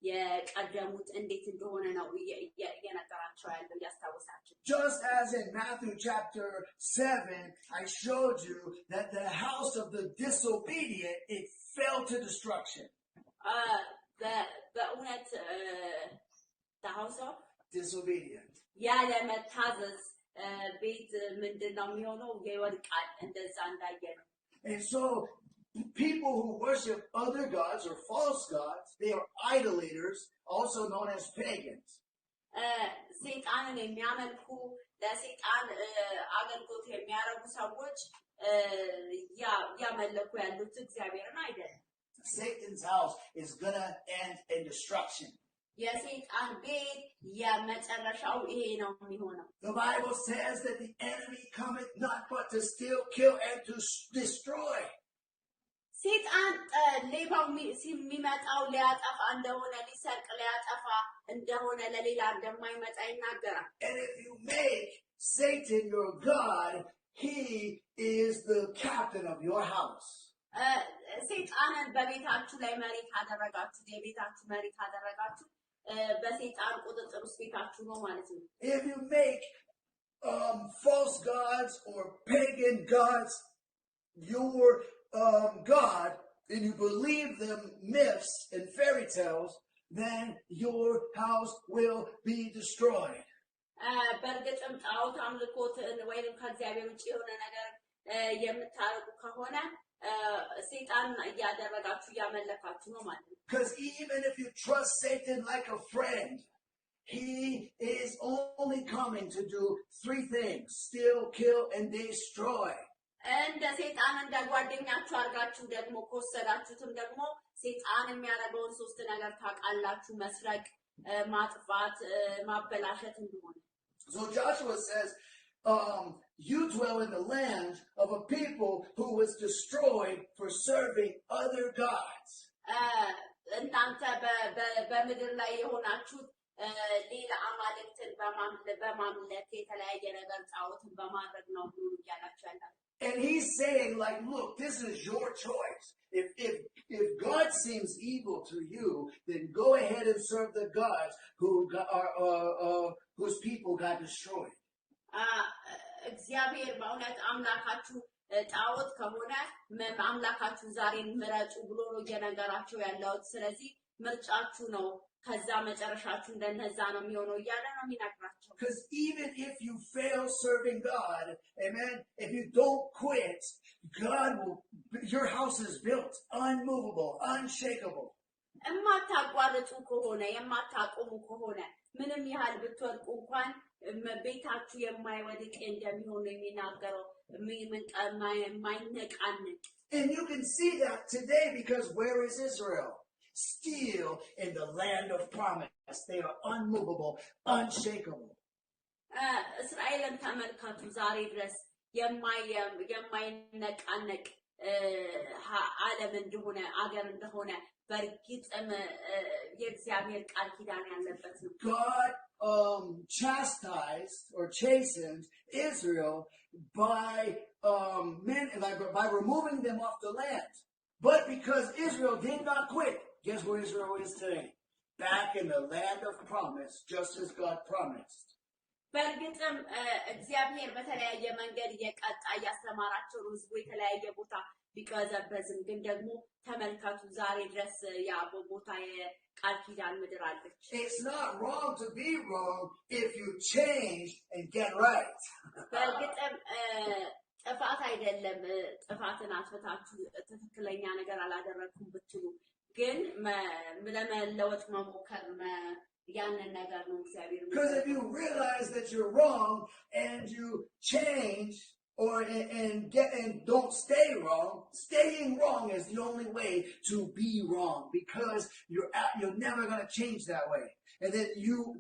የቀደሙት እንዴት እንደሆነ ነው እየነገራቸው ያለው ያስታውሳቸው። Just as in Matthew chapter 7, I showed you that the house of the disobedient, it fell to destruction. በእውነት the house of disobedient. ያለ መታዘዝ ቤት ምንድነው የሚሆነው? ይወድቃል። እንደዛ እንዳየነው። And so people who worship other gods or false gods, they are idolaters, also known as pagans. ሰይጣንን የሚያመልኩ ለሰይጣን አገልግሎት የሚያረጉ ሰዎች ያመለኩ ያሉት እግዚአብሔርን አይደለም። Satan's house is going to end in destruction. የሰይጣን ቤት የመጨረሻው ይሄ ነው የሚሆነው። The Bible says that the enemy cometh not but to steal, kill, and to destroy. ሰይጣን ሌባው የሚመጣው ሊያጠፋ እንደሆነ ሊሰርቅ ሊያጠፋ እንደሆነ ለሌላ እንደማይመጣ ይናገራል። And if you make Satan your God, he is the captain of your house. ሰይጣንን በቤታችሁ ላይ መሪ ካደረጋችሁ የቤታችሁ መሪ ካደረጋችሁ በሰይጣን ቁጥጥር ውስጥ ቤታችሁ ነው ማለት ነው። If you make false gods or pagan gods your God, and you believe them myths and fairy tales, then your house will be destroyed. በእርግጥም ጣዖት አምልኮትን ወይም ከእግዚአብሔር ውጭ የሆነ ነገር የምታረጉ ከሆነ ሰይጣን እያደረጋችሁ እያመለካችሁ ነው ማለት ነው። Because even if you trust Satan like a friend, he is only coming to do 3 things: steal, kill, and destroy. እንደ ሰይጣን እንደ ጓደኛችሁ አድርጋችሁ ደግሞ ከወሰዳችሁትም ደግሞ ሰይጣን የሚያደርገውን 3 ነገር ታውቃላችሁ: መስረቅ፣ ማጥፋት፣ ማበላሸት እንደሆነ። So Joshua says, you dwell in the land of a people who was destroyed for serving other gods. እናንተ በምድር ላይ የሆናችሁት ሌላ አማልክትን በማምለክ የተለያየ ነገር ጣዖትን በማድረግ ነው እያላችሁ ያላችሁ። And he's saying, like, look, this is your choice. If God seems evil to you, then go ahead and serve the gods whose people got destroyed. እግዚአብሔር በእውነት አምላካችሁ ጣዖት ከሆነ አምላካችሁ ዛሬን ምረጡ ብሎ ነው እየነገራቸው ያለው። ስለዚህ ምርጫችሁ ነው፣ ከዛ መጨረሻችሁ እንደነዛ ነው የሚሆነው እያለ ነው የሚነግራቸው። Because even if you fail serving God, amen, if you don't quit, God will, your house is built unmovable, unshakable. የማታቋርጡ ከሆነ የማታቆሙ ከሆነ ምንም ያህል ብትወድቁ እንኳን ቤታችሁ የማይወድቅ እንደሚሆን ነው የሚናገረው፣ የማይነቃነቅ። And you can see that today, because where is Israel? Still in the land of promise. They are unmovable, unshakable. እስራኤልን ተመልከቱ፣ ዛሬ ድረስ የማይነቃነቅ ዓለም እንደሆነ አገር እንደሆነ በእርግጥም የእግዚአብሔር ቃል ኪዳን ያለበት ነው። God chastised or chastened Israel by removing them off the land. But because Israel did not quit, guess where Israel is today? Back in the land of promise, just as God promised. በእርግጥም እግዚአብሔር በተለያየ መንገድ እየቀጣ እያስተማራቸው ህዝቡ የተለያየ ቦታ ቢቀዘበዝም ግን ደግሞ ተመልከቱ ዛሬ ድረስ ያ ቦታ የቃል ኪዳን ምድር አለች። It's not wrong to be wrong if you change and get right. በእርግጥም ጥፋት አይደለም ጥፋትን አጥፍታችሁ ትክክለኛ ነገር አላደረኩም ብትሉ ግን ለመለወጥ መሞከር ያንን ነገር ነው እግዚአብሔር። Because if you realize that you're wrong and you change and don't stay wrong, staying wrong is the only way to be wrong, because you're never going to change that way. And then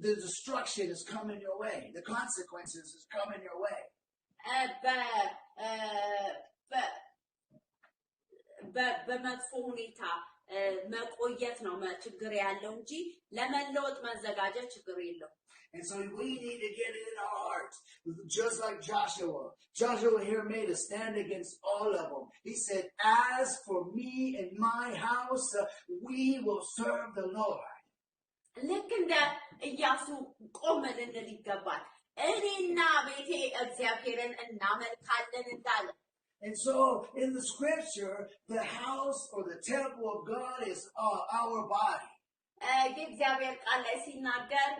the destruction is coming your way. The consequences is coming your way. በመጥፎ ሁኔታ መቆየት ነው ችግር ያለው እንጂ ለመለወጥ መዘጋጀት ችግር የለው። And so we need to get it in our hearts, just like Joshua. Joshua here made a stand against all of them. He said, as for me and my house, we will serve the Lord. ልክ እንደ ኢያሱ ቆም ልንል ይገባል። እኔና ቤቴ እግዚአብሔርን እናመልካለን እንዳለ። And so in the scripture, the house or the temple of God is our body. የእግዚአብሔር ቃል ላይ ሲናገር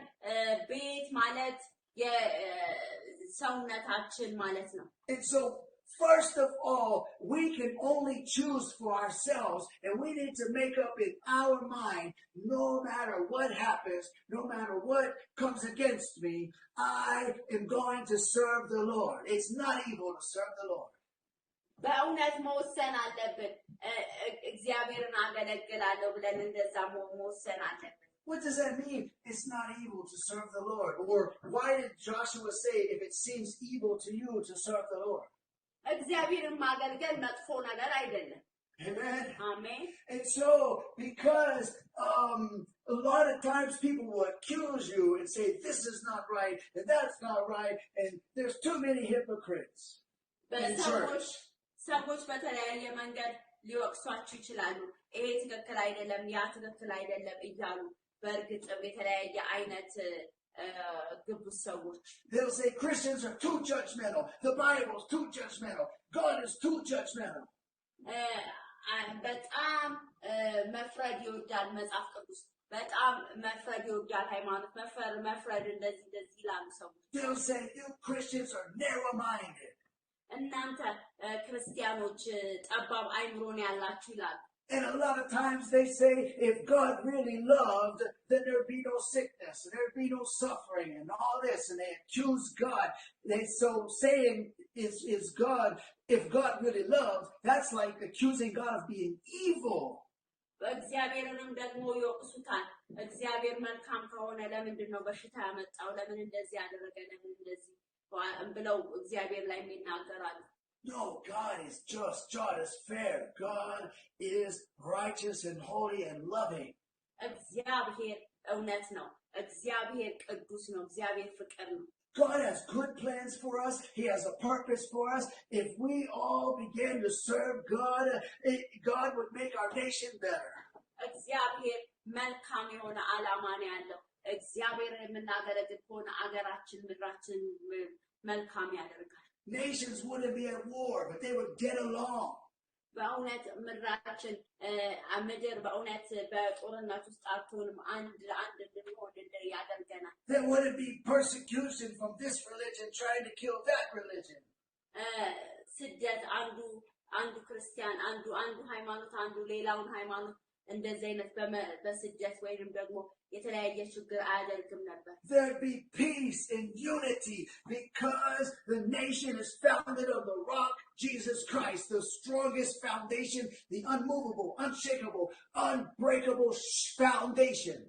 ቤት ማለት የሰውነታችን ማለት ነው። And so first of all, we can only choose for ourselves, and we need to make up in our mind, no matter what happens, no matter what comes against me, I am going to serve the Lord. It's not evil to serve the Lord. በእውነት መወሰን አለብን። እግዚአብሔርን አገለግላለሁ ብለን እንደዛ መወሰን አለብን። What does that mean? It's not evil to serve the Lord. Or why did Joshua say, if it seems evil to you to serve the Lord? እግዚአብሔርን ማገልገል መጥፎ ነገር አይደለም። Amen. Amen. And so, because a lot of times people will accuse you and say, this is not right, and that's not right, and there's too many hypocrites in church. ሰዎች በተለያየ መንገድ ሊወቅሷችሁ ይችላሉ። ይሄ ትክክል አይደለም፣ ያ ትክክል አይደለም እያሉ በእርግጥም የተለያየ አይነት ግብዝ ሰዎች They'll say Christians are too judgmental, the Bible's too judgmental, God is too judgmental. በጣም መፍረድ ይወዳል መጽሐፍ ቅዱስ፣ በጣም መፍረድ ይወዳል ሃይማኖት፣ መፍረድ እንደዚህ ይላሉ ሰዎች። They'll say you Christians are narrow-minded. እናንተ ክርስቲያኖች ጠባብ አይምሮን ያላችሁ ይላሉ። And a lot of times they say, if God really loved, then there'd be no sickness, and there'd be no suffering, and all this, and they accuse God. So saying is God, if God really loved, that's like accusing God of being evil. እግዚአብሔርንም ደግሞ ይወቅሱታል። እግዚአብሔር መልካም ከሆነ ለምንድን ነው በሽታ ያመጣው? ለምን እንደዚህ ያደረገ? ለምን እንደዚህ ብለው እግዚአብሔር ላይ ይናገራሉ። No, God is just. God is fair. God is righteous and holy and loving. እግዚአብሔር እውነት ነው። እግዚአብሔር ቅዱስ ነው። እግዚአብሔር ፍቅር ነው። God has good plans for us. He has a purpose for us. If we all begin to serve God, God would make our nation better. እግዚአብሔር መልካም የሆነ ዓላማ ነው ያለው። እግዚአብሔር የምናገለግል ከሆነ አገራችን ምድራችን መልካም ያደርጋል። Nations wouldn't be at war, but they would get along. በእውነት ምድራችን ምድር በእውነት በጦርነት ውስጥ አትሆንም። አንድ እንድንሆን ያደርገናል። There wouldn't be persecution from this religion trying to kill that religion. ስደት አንዱ ክርስቲያን አንዱ ሃይማኖት አንዱ ሌላውን ሃይማኖት እንደዚህ አይነት በስደት ወይንም ደግሞ የተለያየ ችግር አያደርግም ነበር። There'd be peace and unity because the nation is founded on the rock, Jesus Christ, the strongest foundation, the unmovable, unshakable, unbreakable foundation.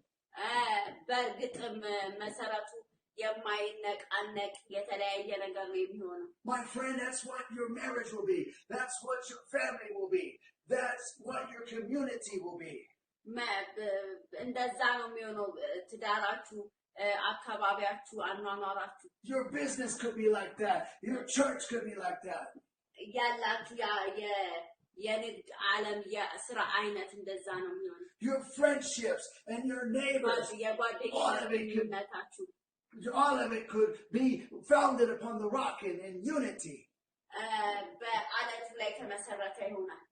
በእርግጥም መሰረቱ የማይነቃነቅ የተለያየ ነገር ነው የሚሆነው። My friend, that's what your marriage will be. That's what your family will be. That's what your community will be. እንደዛ ነው የሚሆነው ትዳራችሁ፣ አካባቢያችሁ፣ አኗኗራችሁ። Your business could be like that. Your church could be like that. ያላችሁ የንግድ ዓለም የስራ አይነት እንደዛ ነው የሚሆነው። Your friendships and your neighbors, all of it could be founded upon the rock in unity. በአለቱ ላይ ተመሰረተ ይሆናል።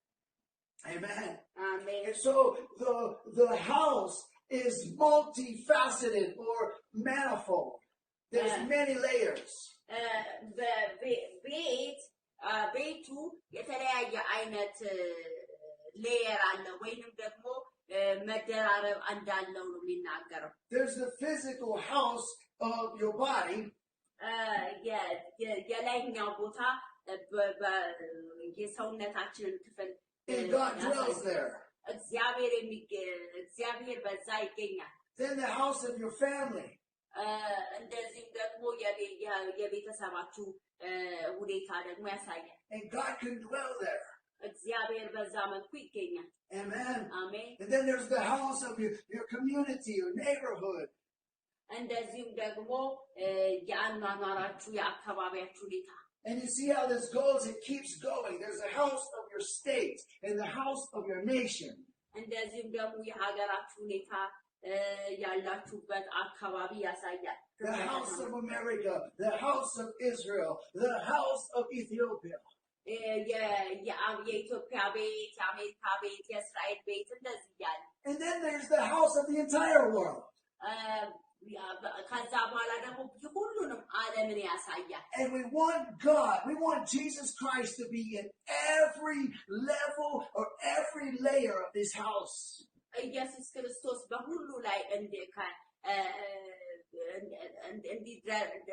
Amen. Amen. And so the house is multifaceted or manifold. There's many layers. ቤቱ የተለያየ አይነት ሌየር አለ ወይንም ደግሞ መደራረብ እንዳለው ነው የሚናገረው። There's the physical house of your body. የላይኛው ቦታ የሰውነታችንን ክፍል And God dwells there. እግዚአብሔር በዛ ይገኛል። Then the house of your family. እንደዚህም ደግሞ የቤተሰባችሁ ሁኔታ ደግሞ ያሳያል። And God can dwell there. እግዚአብሔር በዛ መልኩ ይገኛል። Amen. Amen. And then there's the house of your community, your neighborhood. እንደዚህም ደግሞ የአኗኗራችሁ የአካባቢያችሁ ሁኔታ። And you see how this goes, it keeps going. There's the house of your state and the house of your nation. እንደዚህም ደግሞ የሀገራችሁ ሁኔታ ያላችሁበት አካባቢ ያሳያል። The house of America, the house of Israel, the house of Ethiopia. የኢትዮጵያ ቤት፣ የአሜሪካ ቤት፣ የእስራኤል ቤት እንደዚህ ያለ። And then there's the house of the entire world. ከዛ በኋላ ደግሞ ሁሉንም ዓለምን ያሳያል። And we want God, we want Jesus Christ to be in every level or every layer of this house. ኢየሱስ ክርስቶስ በሁሉ ላይ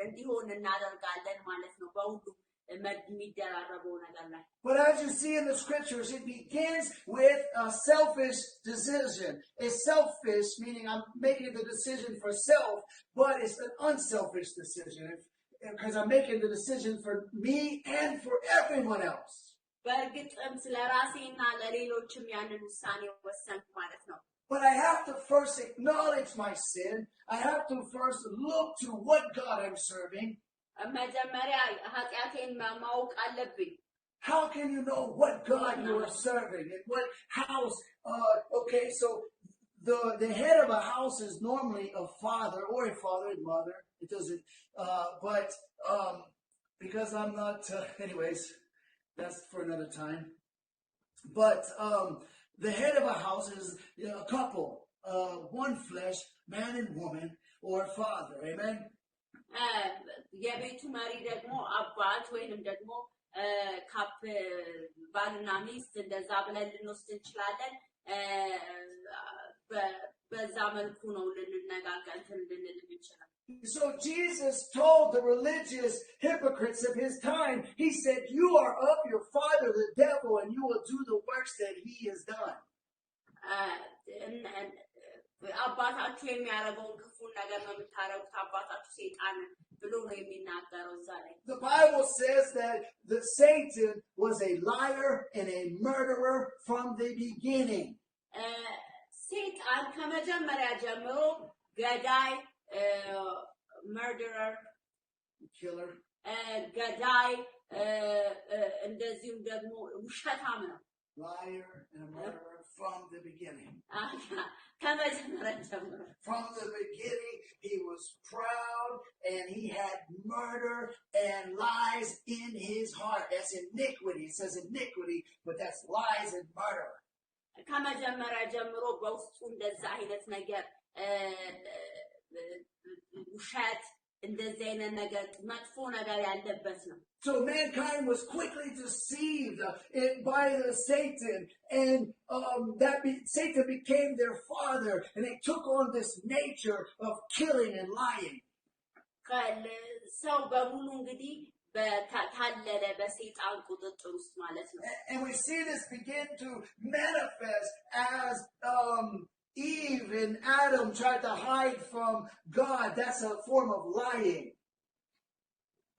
እንዲሆን እናደርጋለን ማለት ነው። በሁሉ የሚደራረበው ነገር ላይ። But as you see in the scriptures, it begins with a selfish decision. It's selfish, meaning I'm making the decision for self, but it's an unselfish decision because I'm making the decision for me and for everyone else. በእርግጥም ስለ ራሴና ለሌሎችም ያንን ውሳኔ ወሰንኩ ማለት ነው። But I have to first acknowledge my sin. I have to first look to what God I'm serving. መጀመሪያ ኃጢአቴን ማወቅ አለብኝ። How can you know what God you are serving and what house? Okay, so the head of a house is normally a father or a father and mother. It doesn't, but because I'm not, anyways, that's for another time. But the head of a house is a couple, one flesh, man and woman, or father. Amen. የቤቱ መሪ ደግሞ አባት ወይንም ደግሞ ካፕ ባልና ሚስት እንደዛ ብለን ልንወስድ እንችላለን። በዛ መልኩ ነው ልንነጋገር ልንል እንችላለን። So Jesus told the religious hypocrites of his time, he said, you are of your father the devil and you will do the works that he has done. አባታችሁ የሚያደርገውን ክፉን ነገር ነው የምታደርጉት አባታችሁ ሰይጣን ብሎ ነው የሚናገረው እዛ ላይ። The Bible says that the Satan was a liar and a murderer from the beginning. ሰይጣን ከመጀመሪያ ጀምሮ ገዳይ murderer killer ገዳይ እንደዚሁም ደግሞ ውሸታም ነው። Liar and a murderer from the beginning. From the beginning, he was proud and he had murder and lies in his heart. That's iniquity. It says iniquity, but that's lies and murder. ከመጀመሪያ ጀምሮ በውስጡ እንደዛ አይነት ነገር ውሸት እንደዚህ አይነት ነገር መጥፎ ነገር ያለበት ነው። So mankind was quickly deceived by the Satan, and Satan became their father, and they took on this nature of killing and lying. ሰው በሙሉ እንግዲህ በታለለ በሰይጣን ቁጥጥር ውስጥ ማለት ነው። And we see this begin to manifest as Eve and Adam tried to hide from God. That's a form of lying.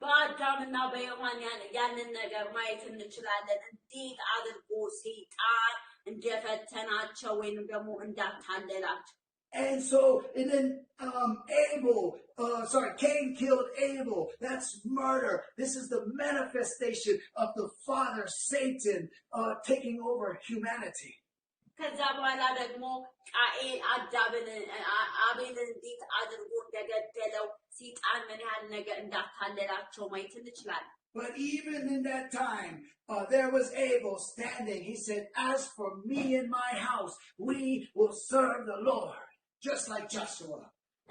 በአዳምና በሔዋን ያንን ነገር ማየት እንችላለን። እንዴት አድርጎ ሰይጣን እንደፈተናቸው ወይንም ደግሞ እንዳታለላቸው። And so, and then Cain killed Abel. That's murder. This is the manifestation of the father Satan taking over humanity. ከዛ በኋላ ደግሞ ቃኤል አቤልን እንዴት አድርጎ እንደገደለው ሰይጣን ምን ያህል ነገር እንዳታለላቸው ማየት እንችላለን። But even in that time, there was Abel standing. He said, as for me and my house, we will serve the Lord. Just like Joshua.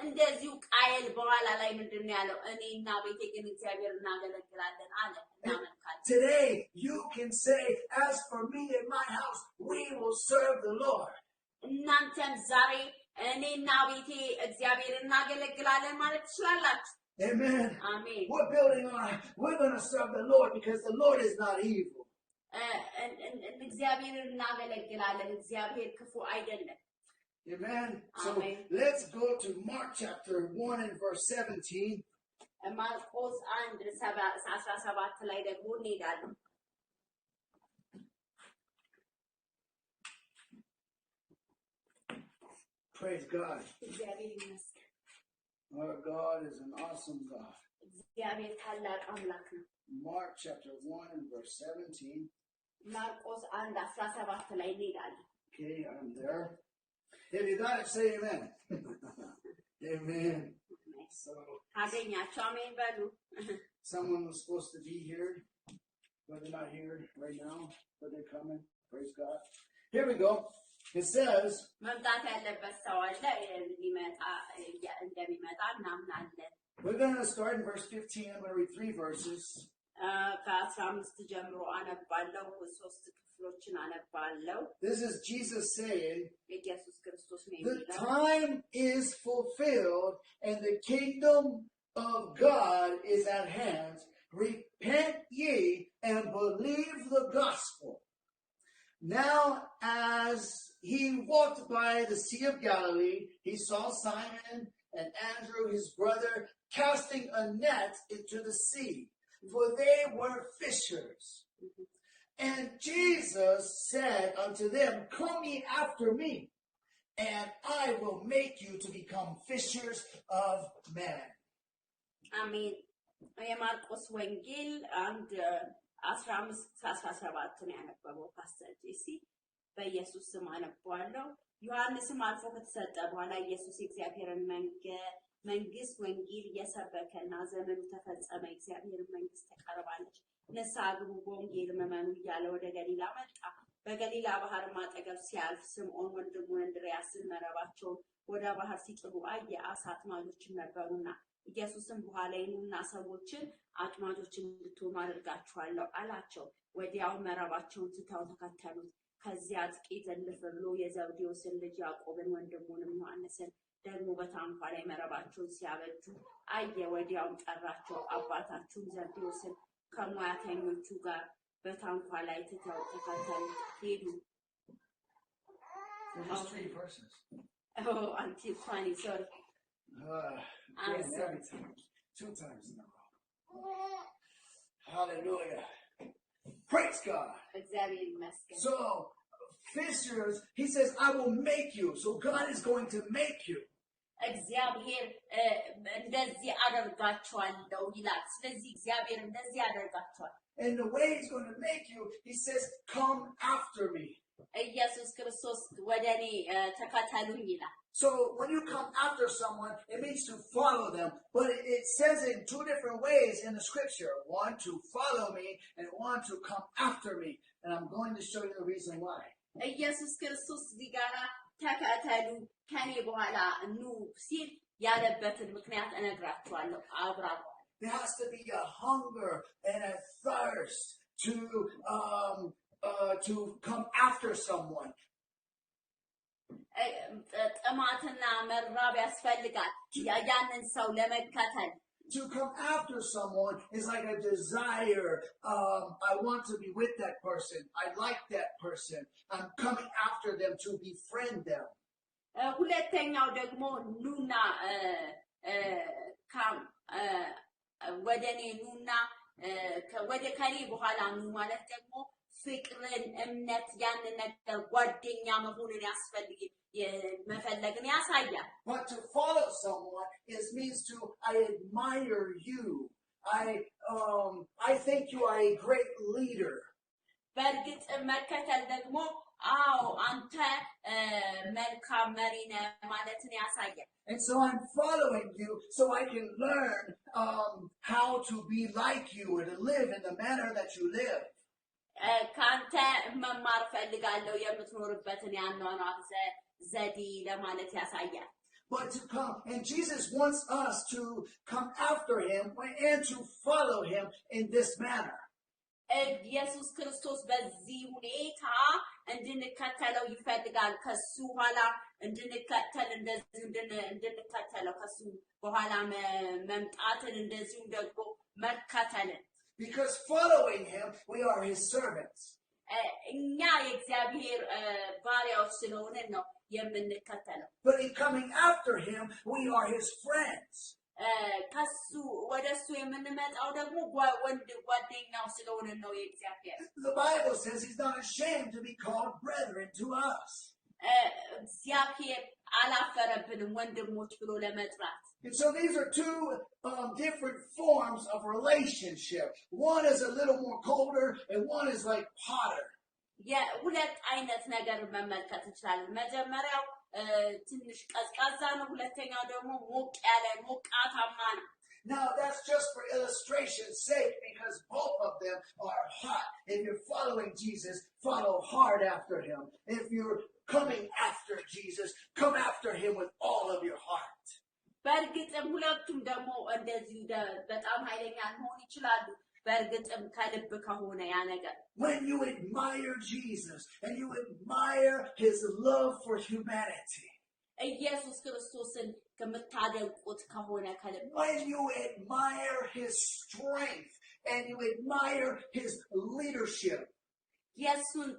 እንደዚሁ ቃየል በኋላ ላይ ምንድነው ያለው? እኔና ቤቴ ግን እግዚአብሔር እናገለግላለን አለ። Today you can say, as for me and my house, we will serve the Lord. እናንተም ዛሬ እኔና ቤቴ እግዚአብሔር እናገለግላለን ማለት ትችላላችሁ። Amen. Amen. We're building on. We're going to serve the Lord because the Lord is not evil. እግዚአብሔር እናገለግላለን። እግዚአብሔር ክፉ አይደለም። Amen. So Amen. let's go to Mark chapter 1 and verse 17. ማርቆስ 1:17 ላይ ደግሞ እንሄዳለን። Praise God. እግዚአብሔር ይመስገን። Our God is an awesome God. እግዚአብሔር ታላቅ አምላክ ነው። Mark chapter 1 and verse 17. ማርቆስ 1:17 ላይ እንሄዳለን። Okay, I'm there. If you got it, say amen. Amen. So, someone was supposed to be here, but they're not here right now, but they're coming. Praise God. Here we go. It says, we're going to start in verse 15. I'm going to read 3 verses. This is Jesus saying, the time is fulfilled and the kingdom of God is at hand. Repent ye and believe the gospel. Now, as he walked by the Sea of Galilee, he saw Simon and Andrew, his brother, casting a net into the sea, for they were fishers. And Jesus said unto them, Come ye after me, and I will make you to become fishers of men. አሜን። የማርቆስ ወንጌል 1:15-17 ነው ያነበበው ፓስተር ጄሲ። በኢየሱስ ስም አነባዋለሁ። ዮሐንስም አልፎ ከተሰጠ በኋላ ኢየሱስ የእግዚአብሔርን መንግስት ወንጌል እየሰበከና ዘመኑ ተፈጸመ፣ የእግዚአብሔር መንግስት ተቀርባለች፣ ንስሐ ግቡ፣ በወንጌል እመኑ እያለ ወደ ገሊላ መጣ። በገሊላ ባህር አጠገብ ሲያልፍ ስምዖን ወንድሙን እንድርያስን መረባቸውን ወደ ባህር ሲጥሉ አየ፣ ዓሣ አጥማጆችም ነበሩና። ኢየሱስም በኋላዬ ኑና ሰዎችን አጥማጆች እንድትሆኑ አደርጋችኋለሁ አላቸው። ወዲያው መረባቸውን ትተው ተከተሉት። ከዚያ ጥቂት እልፍ ብሎ የዘብዴዎስን ልጅ ያዕቆብን ወንድሙንም ዮሐንስን ደግሞ በታንኳ ላይ መረባቸውን ሲያበጁ አየ። ወዲያውም ጠራቸው። አባታችሁን ዘብዴዎስን ከሙያተኞቹ ጋር በታንኳ ላይ ትተው ተከተሉት ሄዱ። Auntie funny, sorry. Every time. 2 times in a row. Hallelujah. Praise God. So, fishers, he says, I will make you. So God is going to make you. እግዚአብሔር እንደዚህ አደርጋቸዋለሁ ይላል። ስለዚህ እግዚአብሔር እንደዚህ ያደርጋቸዋል። And the way he's going to make you, he says, come after me. ኢየሱስ ክርስቶስ ወደኔ ተከተሉኝ ይላል። So when you come after someone, it means to follow them. But it says it in 2 different ways in the scripture. One, to follow me, and one, to come after me. And I'm going to show you the reason why. ኢየሱስ ክርስቶስ ዚጋራ ተከተሉ ከኔ በኋላ ኑ ሲል ያለበትን ምክንያት እነግራችኋለሁ። አብራራ። There has to be a hunger and a thirst to come after someone. ጥማትና መራብ ያስፈልጋል ያንን ሰው ለመከተል። To come after someone is like a desire. I want to be with that person. I like that person. I'm coming after them to befriend them. ሁለተኛው ደግሞ ኑና ወደኔ ኑና ወደ ከኔ በኋላ ኑ ማለት ደግሞ ፍቅርን፣ እምነት፣ ያንን ነገር ጓደኛ መሆንን ያስፈልግ መፈለግን ያሳያል። But to follow someone means to I admire you. I think you are a great leader. በእርግጥ መከተል ደግሞ አዎ አንተ መልካም መሪ ነህ ማለትን ያሳያል። And so I'm following you so I can learn how to be like you and to live in the manner that you live. ካንተ መማር ፈልጋለሁ የምትኖርበትን ያኗኗር ዘዴ ለማለት ያሳያል። But to come, and Jesus wants us to come after him and to follow him in this manner. ኢየሱስ ክርስቶስ በዚህ ሁኔታ እንድንከተለው ይፈልጋል። ከሱ ኋላ እንድንከተል እንደዚህ እንድንከተለው ከሱ በኋላ መምጣትን እንደዚሁም ደግሞ መከተልን። Because following him, we are his servants. እኛ የእግዚአብሔር ባሪያዎች ስለሆነን ነው የምንከተለው። But in coming after him, we are his friends. ከሱ ወደሱ የምንመጣው ደግሞ ጓደኛው ስለሆነን ነው የእግዚአብሔር። The Bible says he's not ashamed to be called brethren to us. እግዚአብሔር አላፈረብንም ወንድሞች ብሎ ለመጥራት። And so these are 2 different forms of relationship. One is a little more colder and one is like hotter. ሁለት አይነት ነገር መመልከት እንችላለን። መጀመሪያው ትንሽ ቀዝቃዛ ነው፣ ሁለተኛው ደግሞ ሞቅ ያለ ሞቃታማ ነው። Now that's just for illustration's sake because both of them are hot. If you're following Jesus, follow hard after him. If you're coming after Jesus, come after him with all of your heart. በእርግጥም ሁለቱም ደግሞ እንደዚህ በጣም ኃይለኛ መሆን ይችላሉ። በእርግጥም ከልብ ከሆነ ያ ነገር when you admire Jesus and you admire his love for humanity, ኢየሱስ ክርስቶስን ከምታደንቁት ከሆነ ከልብ when you admire his strength and you admire his leadership, የሱን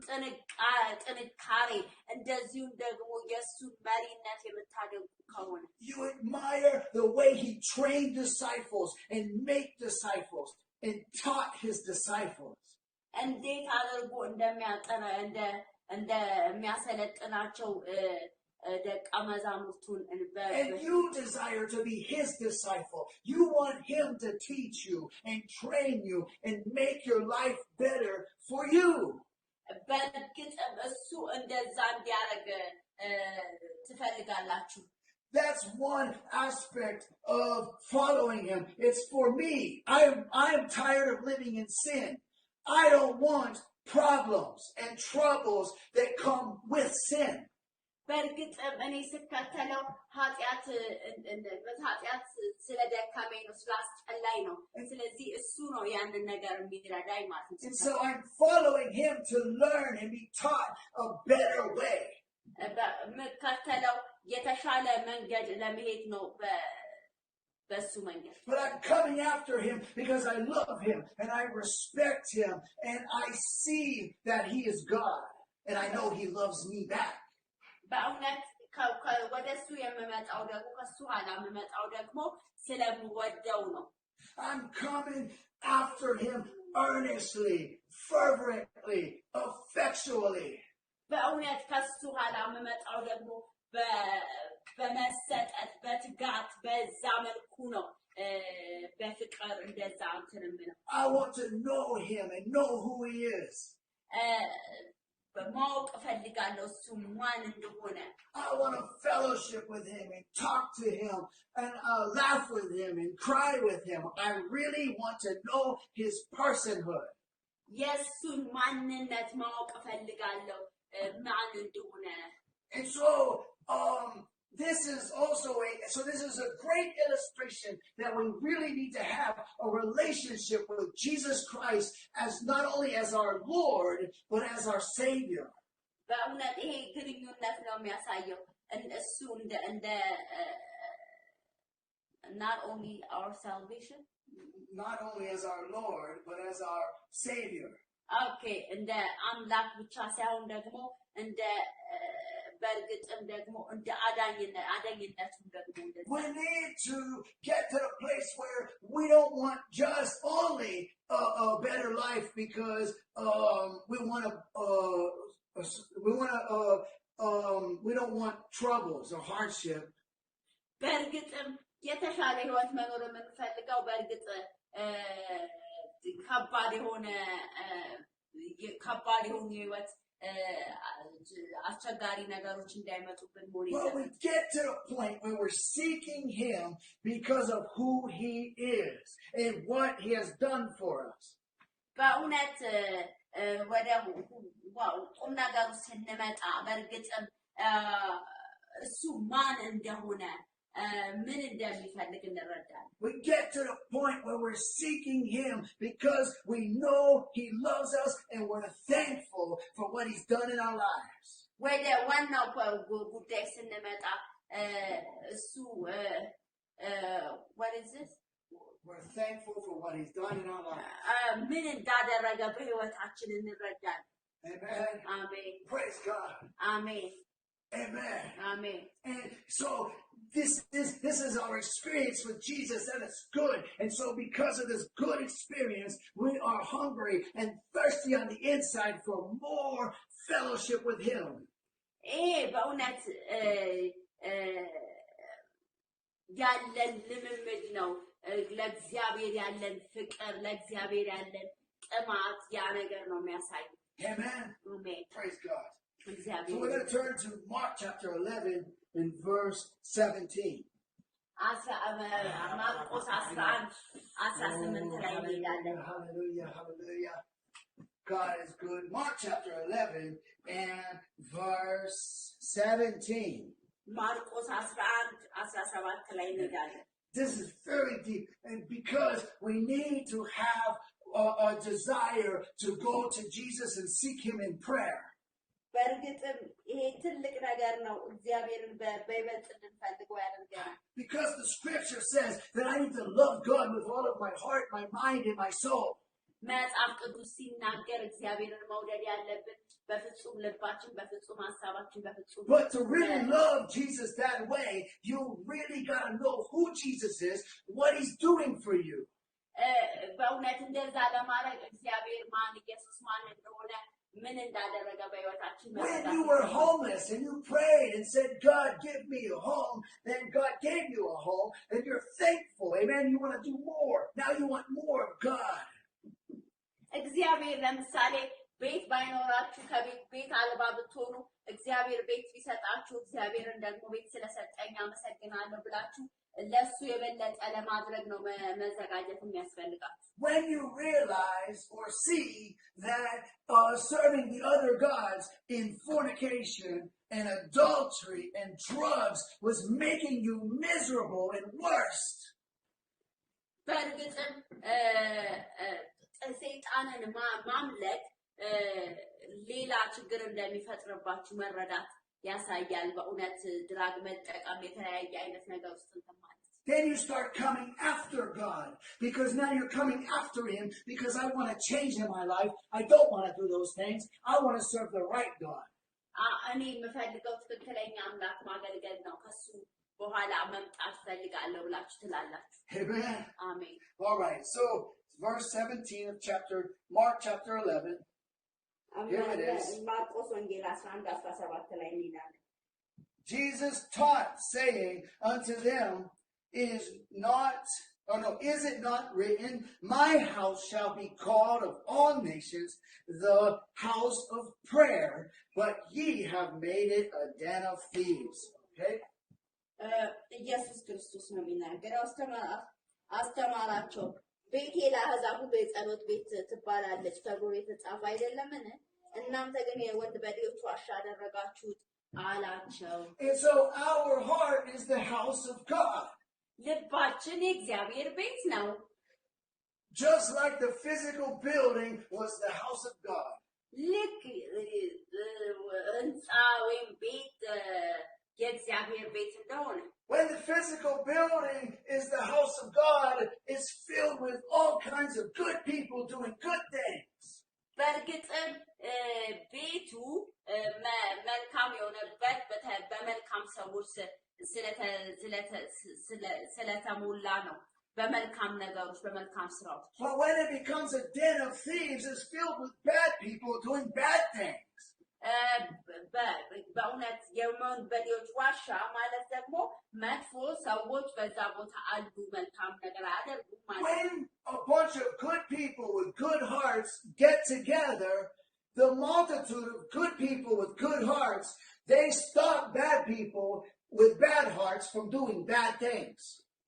ጥንካሬ እንደዚሁም ደግሞ የሱን መሪነት የምታደንቁ ከሆነ you admire the way he trained disciples and made disciples and taught his disciples. እንዴት አድርጎ እንደሚያጠና እንደሚያሰለጥናቸው ደቀ መዛሙርቱን And you desire to be his disciple. You want him to teach you and train you and make your life better for you. በእርግጥ እሱ እንደዛ እንዲያደርግ ትፈልጋላችሁ That's one aspect of following him. It's for me. I'm tired of living in sin. I don't want problems and troubles that come with sin. በእርግጥ እኔ ስከተለው ኃጢአት ስለደከመኝ ነው ስላስጠላኝ ነው ስለዚህ እሱ ነው ያንን ነገር የሚረዳኝ ማለት ነው And so I'm following him to learn and be taught a better way. የምከተለው የተሻለ መንገድ ለመሄድ ነው በሱ መንገድ But I'm coming after him because I love him and I respect him and I see that he is God and I know he loves me back. በእውነት ወደሱ የምመጣው ደግሞ ከሱ ኋላ የምመጣው ደግሞ ስለምወደው ነው I'm coming after him earnestly, fervently, effectually. በእውነት ከሱ ኋላ የምመጣው ደግሞ በመሰጠት በትጋት በዛ መልኩ ነው በፍቅር እንደዛ እንትን የምለው I want to know him and know who he is. ማወቅ እፈልጋለሁ እሱ ማን እንደሆነ I want to fellowship with him and talk to him and laugh with him and cry with him. I really want to know his personhood. የሱን ማንነት ማወቅ እፈልጋለሁ ማን እንደሆነ And so this is a great illustration that we really need to have a relationship with Jesus Christ as not only as our Lord, but as our Savior. በእውነት ይሄ ግንኙነት ነው የሚያሳየው እሱ እንደ not only our salvation not only as our Lord, but as our Savior. Okay, እንደ አምላክ ብቻ ሳይሆን ደግሞ እንደ በእርግጥም ደግሞ እንደ አዳኝነቱም ደግሞ we need to get to the place where we don't want just only a better life because we don't want troubles or hardship. በእርግጥም የተሻለ ህይወት መኖር የምንፈልገው በእርግጥ ከባድ የሆነ ህይወት አስቸጋሪ ነገሮች እንዳይመጡብን But we get to the point where we're seeking him because of who he is and what he has done for us. በእውነት ወደ ቁም ነገሩ ስንመጣ በእርግጥም እሱ ማን እንደሆነ ምን እንደሚፈልግ እንረዳለን We get to the point where we're seeking him because we know he loves us and we're thankful for what he's done in our lives. ወደ ዋናው ጉዳይ ስንመጣ እሱ what is this? We're thankful for what he's done in our lives. ምን እንዳደረገ በህይወታችን እንረዳለን Amen. Amen. Praise God. Amen. Amen. Amen. And so this is our experience with Jesus, and it's good. And so because of this good experience, we are hungry and thirsty on the inside for more fellowship with him. በእውነት ያለን ልምምድ ነው ለእግዚአብሔር ያለን ፍቅር ለእግዚአብሔር ያለን ጥማት ያ ነገር ነው የሚያሳየው Amen. Amen. Praise God. So እግዚአብሔር we're going to turn to Mark chapter 11 and verse 17. ማርቆስ 11:18 ላይ እንሄዳለን Hallelujah, hallelujah. God is good. Mark chapter 11 and verse 17. ማርቆስ 11:17 ላይ እንሄዳለን This is very deep, and because we need to have a desire to go to Jesus and seek him in prayer. በእርግጥም ይሄ ትልቅ ነገር ነው እግዚአብሔርን በይበልጥ እንድንፈልገው ያደርገናል Because the scripture says that I need to love God with all of my heart, my mind, and my soul. መጽሐፍ ቅዱስ ሲናገር እግዚአብሔርን መውደድ ያለብን በፍጹም ልባችን በፍጹም ሐሳባችን በፍጹም But to really love Jesus that way, you really got to know who Jesus is, what he's doing for you. በእውነት እንደዛ ለማድረግ እግዚአብሔር ማን ኢየሱስ ማን እንደሆነ ምን እንዳደረገ በሕይወታችን When you were homeless and you prayed and said, God, give me a home, then God gave you a home, and you're thankful. Amen. You want to do more. Now you want more of God. እግዚአብሔር ለምሳሌ ቤት ባይኖራችሁ ከቤት ቤት አልባ ብትሆኑ እግዚአብሔር ቤት ቢሰጣችሁ እግዚአብሔርን ደግሞ ቤት ስለሰጠኝ አመሰግናለሁ ብላችሁ ለሱ የበለጠ ለማድረግ ነው መዘጋጀት የሚያስፈልጋችሁ When you realize or see that serving the other gods in fornication and adultery and drugs was making you miserable and worse. በእርግጥም ሰይጣንን ማምለክ ሌላ ችግር እንደሚፈጥርባችሁ መረዳት ያሳያል በእውነት ድራግ መጠቀም የተለያየ አይነት ነገር ውስጥ እንተማለት Then you start coming after God because now you're coming after him because I want to change in my life. I don't want to do those things. I want to serve the right God. እኔ የምፈልገው ትክክለኛ አምላክ ማገልገል ነው ከሱ በኋላ መምጣት ፈልጋለሁ ብላችሁ ትላላችሁ Amen. አሜን All right. So verse 17 of Mark chapter 11. Here it is. ማርቆስ ወንጌል 11:17 ላይ ይላል Jesus taught, saying unto them, is it not written, my house shall be called of all nations the house of prayer, but ye have made it a den of thieves. Okay? ኢየሱስ ክርስቶስ ነው የሚናገረው አስተማራቸው ቤቴ ለአሕዛብ ሁሉ የጸሎት ቤት ትባላለች ተብሎ የተጻፈ አይደለምን እናንተ ግን የወንበዴዎች ዋሻ አደረጋችሁት አላቸው And so our heart is the house of God. ልባችን የእግዚአብሔር ቤት ነው Just like the physical building was the house of God. ልክ ህንፃ ወይም ቤት የእግዚአብሔር ቤት እንደሆነ When the physical building is the house of God, it's filled with all kinds of good people doing good things. በእርግጥም ቤቱ መልካም የሆነበት በመልካም ሰዎች ስለተሞላ ነው በመልካም ነገሮች በመልካም ስራዎች But when it becomes a den of thieves, it's filled with bad people doing bad things. በእውነት የወንበዴዎች ዋሻ ማለት ደግሞ መጥፎ ሰዎች በዛ ቦታ አሉ መልካም ነገር አያደርጉም ማለት When a bunch of good people with good hearts get together, the multitude of good people with good hearts, they stop bad people with bad hearts from doing bad things.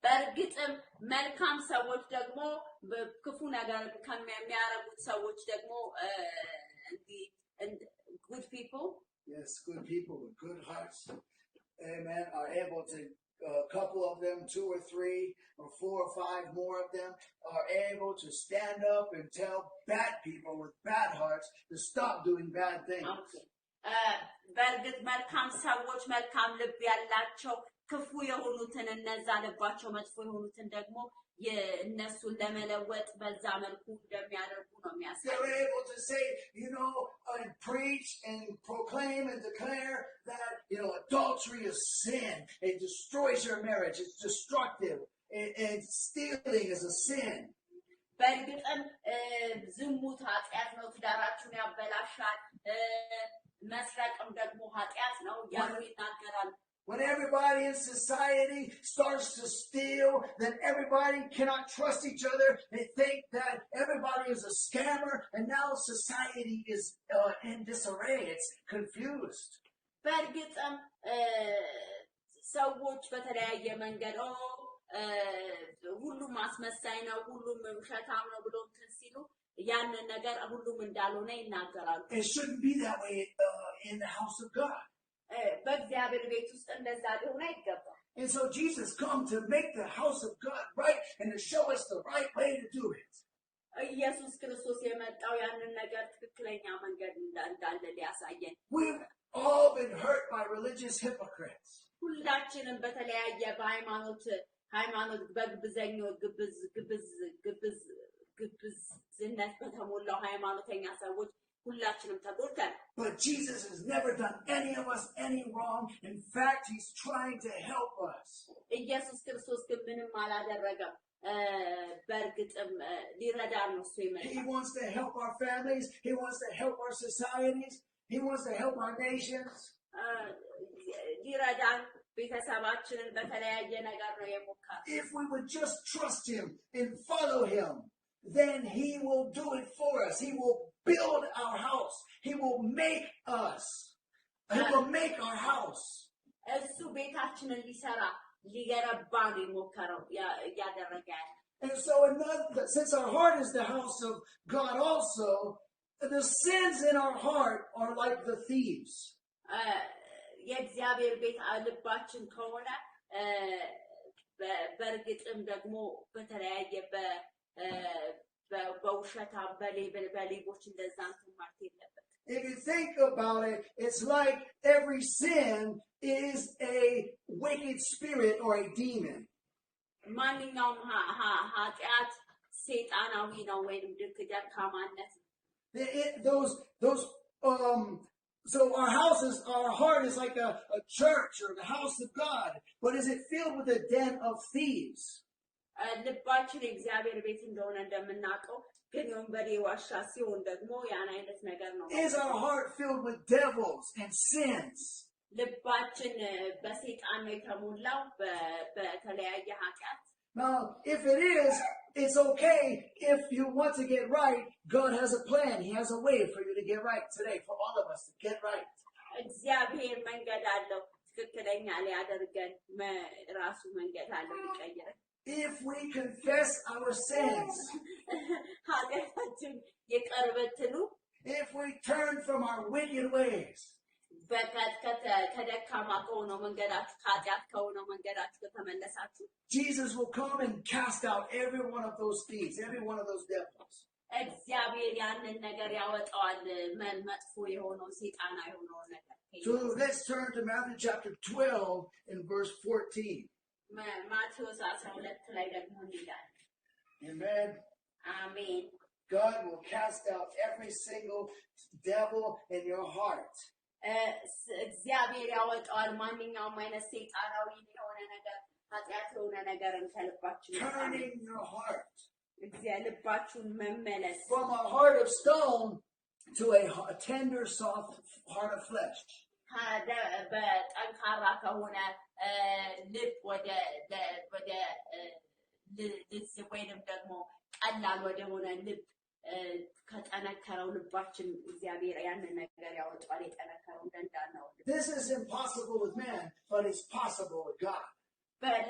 በእርግጥም መልካም ሰዎች ደግሞ ክፉ ነገር ከሚያደርጉት ሰዎች ደግሞ good people Yes, good people with good hearts, amen, are able to, a couple of them, 2 or 3 or 4 or 5 more of them, are able to stand up and tell bad people with bad hearts to stop doing bad things. በእርግጥ መልካም ሰዎች መልካም ልብ ያላቸው ክፉ የሆኑትን እነዛ ልባቸው መጥፎ የሆኑትን ደግሞ የእነሱን ለመለወጥ በዛ መልኩ እንደሚያደርጉ ነው የሚያሳየው They're able to say, and preach and proclaim and declare that, adultery is sin. It destroys your marriage. It's destructive. And stealing is a sin. በእርግጥም ዝሙት ኃጢአት ነው ትዳራችሁን ያበላሻል መስረቅም ደግሞ ኃጢአት ነው ያሉ ይናገራሉ When everybody in society starts to steal, then everybody cannot trust each other. They think that everybody is a scammer, and now society is in disarray. It's confused. በእርግጥም ሰዎች በተለያየ መንገድ ሁሉም አስመሳይ ነው ሁሉም ውሸታም ነው ብሎ ሲሉ ያንን ነገር ሁሉም እንዳልሆነ ይናገራሉ It shouldn't be that way in the house of God. በእግዚአብሔር ቤት ውስጥ እንደዛ ሊሆን አይገባም And so Jesus come to make the house of God right and to show us the right way to do it. ኢየሱስ ክርስቶስ የመጣው ያንን ነገር ትክክለኛ መንገድ እንዳለ ሊያሳየን We've all been hurt by religious hypocrites. ሁላችንም በተለያየ ሃይማኖት በግብዘኞች ግብዝነት በተሞላው ሃይማኖተኛ ሰዎች ሁላችንም ተጎድተናል። But Jesus has never done any of us any wrong. In fact, he's trying to help us. ኢየሱስ ክርስቶስ ግን ምንም አላደረገም። በእርግጥም ሊረዳን ነው እሱ He የመጣው። wants to help our families. He wants to help our societies. He wants to help our nations. ሊረዳን ቤተሰባችንን በተለያየ ነገር ነው የሞከረው። If we would just trust him and follow him, then he will do it for us. He will build our house. He will make us. He will make our house. እሱ ቤታችንን ሊሰራ ሊገነባ ነው የሞከረው እያደረገ ያለ። And so since our heart is the house of God also, the sins in our heart are like the thieves. የእግዚአብሔር ቤት ልባችን ከሆነ በእርግጥም ደግሞ በተለያየ በውሸታም በሌቦች እንደዛ እንትን ማለት የለበትም። If you think about it, it's like every sin is a wicked spirit or a demon. ማንኛውም ኃጢአት ሰይጣናዊ ነው ወይም ደካማነት ነው። So our heart is like a church or the house of God, but is it filled with a den of thieves? ልባችን የእግዚአብሔር ቤት እንደሆነ እንደምናውቀው ግን የወንበዴ ዋሻ ሲሆን ደግሞ ያን አይነት ነገር ነው። Is our heart filled with devils and sins? ልባችን በሰይጣን ነው የተሞላው በተለያየ ኃጢአት። Now, if it is, it's okay if you want to get right. God has a plan. He has a way for you to get right today, for all of us to get right. እግዚአብሔር መንገድ አለው ትክክለኛ ሊያደርገን ራሱ መንገድ አለው ሊቀይረን። If we confess our sins, ኃጢአታችን ይቅር ብትሉ if we turn from our wicked ways, ከደካማ ከሆነው መንገዳችሁ ከኃጢአት ከሆነው መንገዳችሁ ከተመለሳችሁ Jesus will come and cast out every one of those thieves, every one of those devils. እግዚአብሔር ያንን ነገር ያወጣዋል መጥፎ የሆነው ሰይጣና የሆነው ነገር። So let's turn to Matthew chapter 12 and verse 14. ማቴዎስ 12 ላይ ደግሞ ይላል። Amen. አሜን። God will cast out every single devil in your heart. እግዚአብሔር ያወጣዋል ማንኛውም አይነት ሰይጣናዊ የሆነ ነገር ኃጢአት የሆነ ነገርን ከልባችን Turning your heart ልባችሁን መመለስ from a heart of stone to a tender, soft heart of flesh. በጠንካራ ከሆነ ልብ ወደ ወይንም ደግሞ ቀላል ወደ ሆነ ልብ ከጠነከረው ልባችን እግዚአብሔር ያንን ነገር ያወጣል የጠነከረው እንደንዳናው። This is impossible with man, but it's possible with God.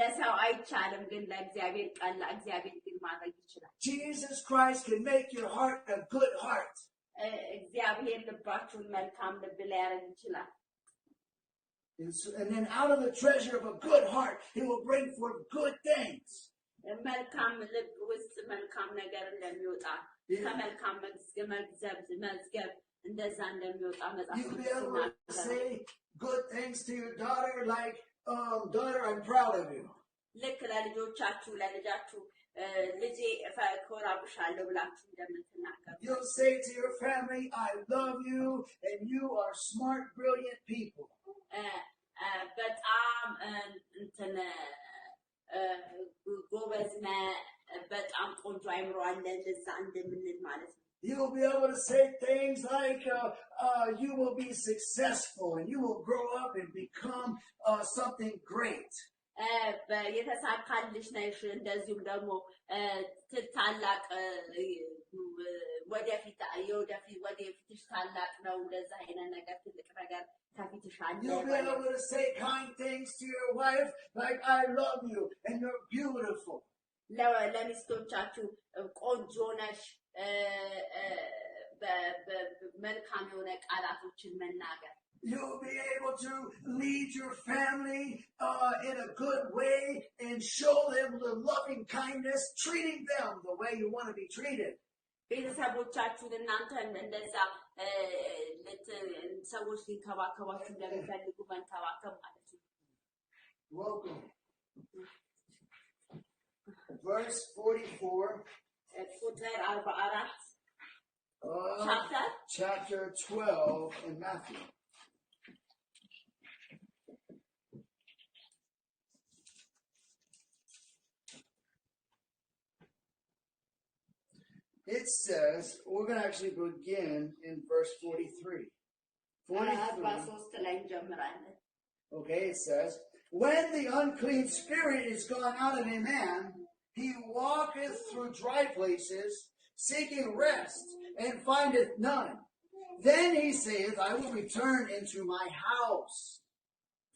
ለሰው አይቻልም ግን ለእግዚአብሔር ቀላል እግዚአብሔር ግን ማድረግ ይችላል። Jesus Christ can make your heart a good heart. እግዚአብሔር ልባችሁን መልካም ልብ ሊያደርግ ይችላል። And then out of the treasure of a good heart, he will bring forth good things. መልካም ልብ ውስጥ መልካም ነገር እንደሚወጣ ከመልካም መዝገብ እንደዛ እንደሚወጣ መጽሐፍ You'll be able to say good things to your daughter like, daughter, I'm proud of you. ልክ ለልጆቻችሁ ለልጃችሁ ልጄ እኮራብሻለሁ ብላችሁ እንደምትናገሩ You'll say to your family, I love you and you are smart, brilliant people. በጣም እንትን ጎበዝ ነህ በጣም ቆንጆ አይምሮ አለ እንደዛ እንደምንል ማለት ነው። You'll be able to say things like you will be successful and you will grow up and become something great. የተሳካልሽ ነሽ እንደዚሁም ደግሞ ታላቅ ወደፊትሽ ታላቅ ነው እንደዛ አይነት ነገር ትልቅ ነገር ከፊትሽ አለ። You'll be able to say kind things to your wife like I love you and you're beautiful. ለሚስቶቻችሁ ቆንጆ ነሽ መልካም የሆነ ቃላቶችን መናገር። You'll be able to lead your family in a good way and show them the loving kindness, treating them the way you want to be treated. ቤተሰቦቻችሁን እናንተ እንደዛ ሰዎች ሊንከባከባችሁ እንደሚፈልጉ መንከባከብ ማለት ነው። Welcome. Verse 44. ቁጥር 44 chapter 12 in Matthew. It says, we're going to actually begin in verse 43. 43. Okay, it says, when the unclean spirit is gone out of a man, he walketh through dry places, seeking rest, and findeth none. Then he saith, I will return into my house,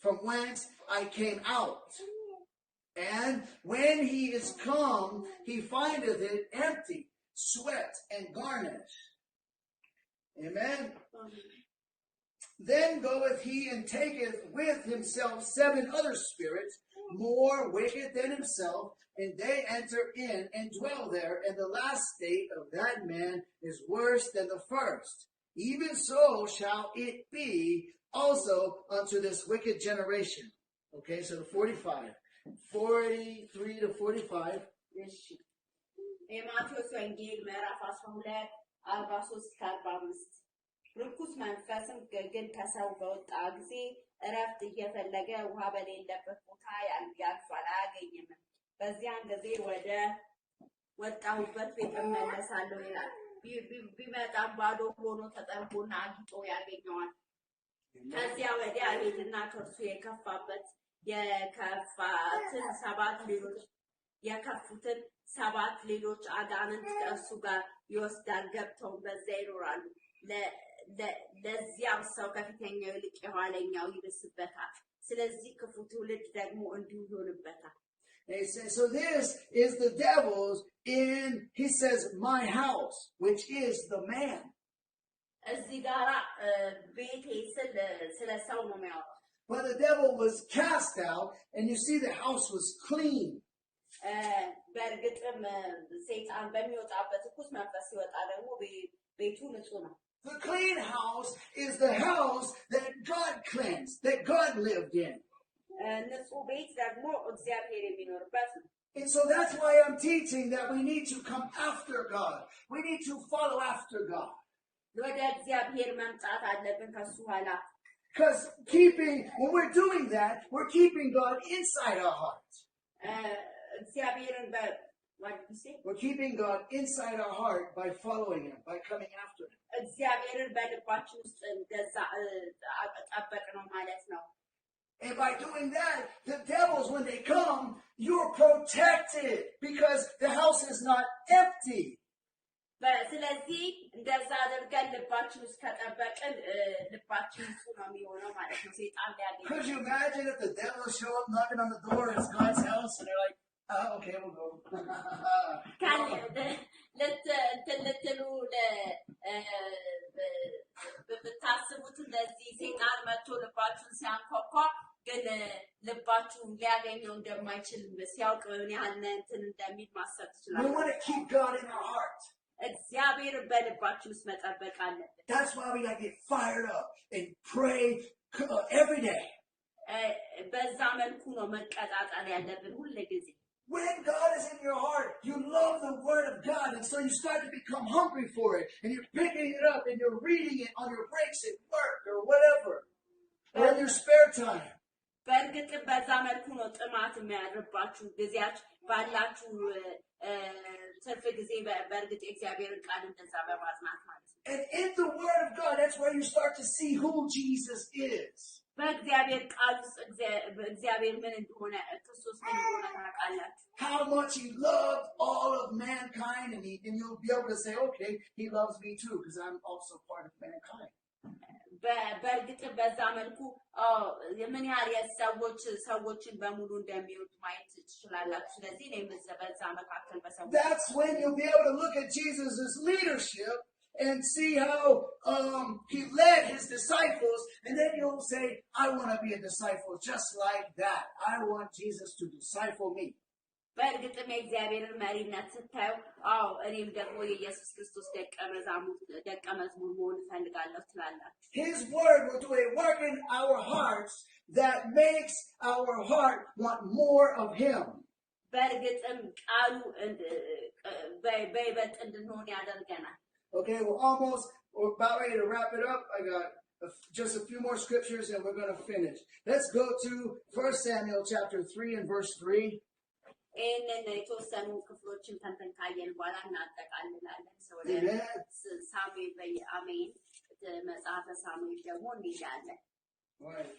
from whence I came out. And when he is come, he findeth it empty, swept, and garnished. Amen? Then goeth he and taketh with himself 7 other spirits, more wicked than himself, and they enter in and dwell there, and the last state of that man is worse than the first. Even so shall it be also unto this wicked generation. Okay, so the 45. 43 to 45. የማቴዎስ ወንጌል ምዕራፍ 12 43-45 ርኩስ መንፈስም ግን ከሰው በወጣ ጊዜ እረፍት እየፈለገ ውሃ በሌለበት ቦታ ያልፋል፣ አያገኝም። በዚያን ጊዜ ወደ ወጣሁበት ቤት እመለሳለሁ ይላል። ቢመጣም ባዶ ሆኖ ተጠርጎና አጊጦ ያገኘዋል። ከዚያ ወዲያ ሄድና ከእርሱ የከፉትን 7 ሌሎች አጋንንት ከእርሱ ጋር ይወስዳል። ገብተው በዚያ ይኖራሉ። ለዚያም ሰው ከፊተኛው ይልቅ የኋለኛው ይብስበታል። ስለዚህ ክፉ ትውልድ ደግሞ እንዲሁ ይሆንበታል። So this is the devil's in, he says, my house, which is the man. But the devil was cast out, and you see the house was clean. The clean house is the house that God cleansed, that God lived in. And so that's why I'm teaching that we need to come after God. We need to follow after God. Because when we're doing that, we're keeping God inside our hearts. What did you say? We're keeping God inside our heart by following Him, by coming after Him. And by doing that, the devils, when they come, you're protected because the house is not empty. Could you imagine if the devil show up knocking on the door and it's God's house and they're like, okay, we'll go. We want to keep God in our heart. That's why we got to get fired up and pray every day. When God is in your heart, you love the Word of God, and so you start to become hungry for it, and you're picking it up, and you're reading it on your breaks at work or whatever, or in your spare time. And in the Word of God, that's where you start to see who Jesus is. How much He loved all of mankind, and you'll be able to say, okay, He loves me too, because I'm also part of mankind. That's when you'll be able to look at Jesus' leadership and see how He led His disciples, and then you'll say, I want to be a disciple just like that. I want Jesus to disciple me. በእርግጥም የእግዚአብሔርን መሪነት ስታዩ እኔም ደግሞ የኢየሱስ ክርስቶስ ደቀ መዝሙር መሆን እፈልጋለሁ ትላላችሁ። His word will do a work in our hearts that makes our heart want more of Him. በእርግጥም ቃሉ በይበልጥ እንድንሆን ያደርገናል። Okay, we're about ready to wrap it up. I got just a few more scriptures and we're going to finish. Let's go to 1 Samuel chapter 3 and verse 3. ይህንን የተወሰኑ ክፍሎችን ተንተን ካየን በኋላ እናጠቃልላለን። ሰው ሳሙኤል በአሜን መጽሐፈ ሳሙኤል ደግሞ እንሄዳለን። Right.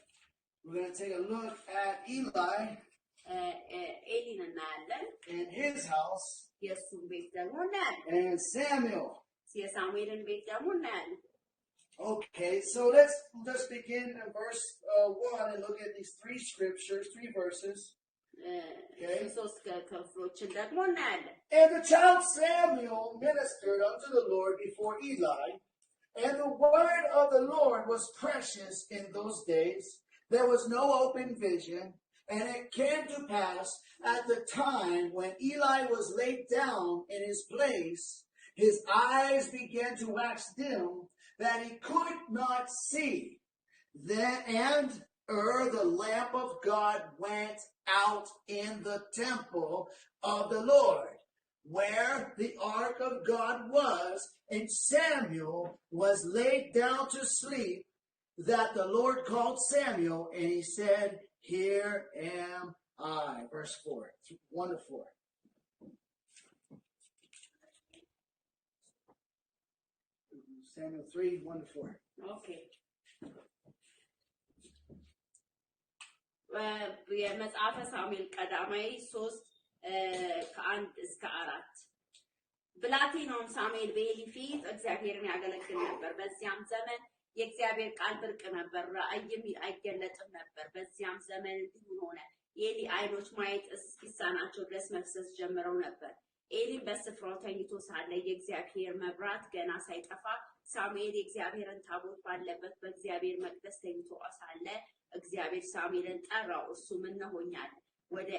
We're going to take a look at Eli ኤሊን እናያለን and his house የእሱን ቤት ደግሞ እናያለን and Samuel. የሳሙኤልን ቤት ደግሞ እናያለን። Okay, so let's begin in verse 1 and look at these three scriptures, three verses. Okay. And the child Samuel ministered unto the Lord before Eli, and the word of the Lord was precious in those days. There was no open vision, and it came to pass at the time when Eli was laid down in his place, his eyes began to wax dim, that he could not see. Then the lamp of God went out in the temple of the Lord, where the ark of God was, and Samuel was laid down to sleep, that the Lord called Samuel, and he said, Here am I. Verse 4, 1 to 4. Samuel 3, 1 to 4. Okay. የመጽሐፈ ሳሙኤል ቀዳማዊ 3:1-4 ብላቴናውም ሳሙኤል በኤሊ ፊት እግዚአብሔርን ያገለግል ነበር። በዚያም ዘመን የእግዚአብሔር ቃል ብርቅ ነበር፣ ራእይም አይገለጥም ነበር። በዚያም ዘመን እንዲሁ ሆነ፣ የኤሊ ዓይኖች ማየት እስኪሳናቸው ድረስ መፍሰስ ጀምረው ነበር። ኤሊም በስፍራው ተኝቶ ሳለ የእግዚአብሔር መብራት ገና ሳይጠፋ ሳሙኤል የእግዚአብሔርን ታቦት ባለበት በእግዚአብሔር መቅደስ ተኝቶ ሳለ እግዚአብሔር ሳሙኤልን ጠራው። እርሱም እነሆኝ አለ። ወደ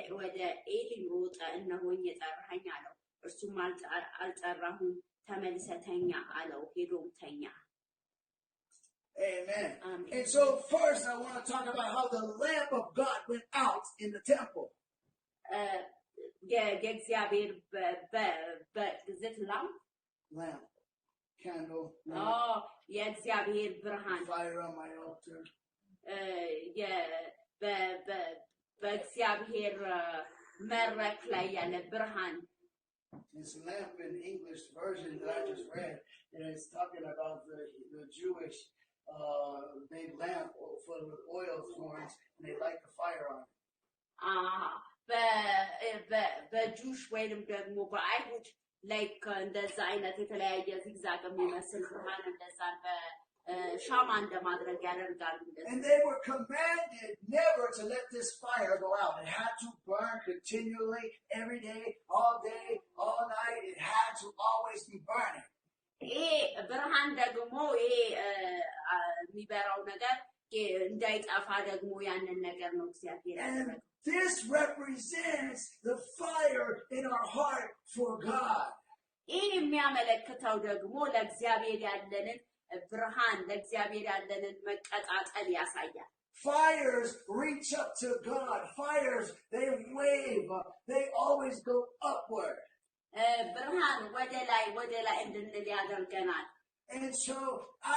ኤሊም ሮጠ፣ እነሆኝ የጠራኸኝ አለው። እርሱም አልጠራሁም፣ ተመልሰህ ተኛ አለው። ሄዶም ተኛ። Amen. And so first I want to talk about how the lamp of God went out in the temple. የእግዚአብሔር lamp, candle, የእግዚአብሔር ብርሃን fire on my altar. በእግዚአብሔር መድረክ ላይ ያለ ብርሃን. This lamp in the English version that I just read, and it's talking about the Jewish big lamp full of oil thorns, and they light the fire on it. በጁሽ ወይንም ደግሞ በአይሁድ ላይክ እንደዛ አይነት የተለያየ ዚግዛግ የሚመስል ብርሃን እንደዛ በሻማ እንደማድረግ ያደርጋሉ። And they were commanded never to let this fire go out. It had to burn continually, every day, all night. It had to always be burning. ብርሃን ደግሞ የሚበራው ነገር እንዳይጠፋ ደግሞ ያንን ነገር ነው እግዚአብሔር ያደረገው። This represents the fire in our heart for God. ይህ የሚያመለክተው ደግሞ ለእግዚአብሔር ያለንን ብርሃን ለእግዚአብሔር ያለንን መቀጣጠል ያሳያል። Fires reach up to God. Fires, they wave. They always go upward. ብርሃን ወደ ላይ እንድንል ያደርገናል። And so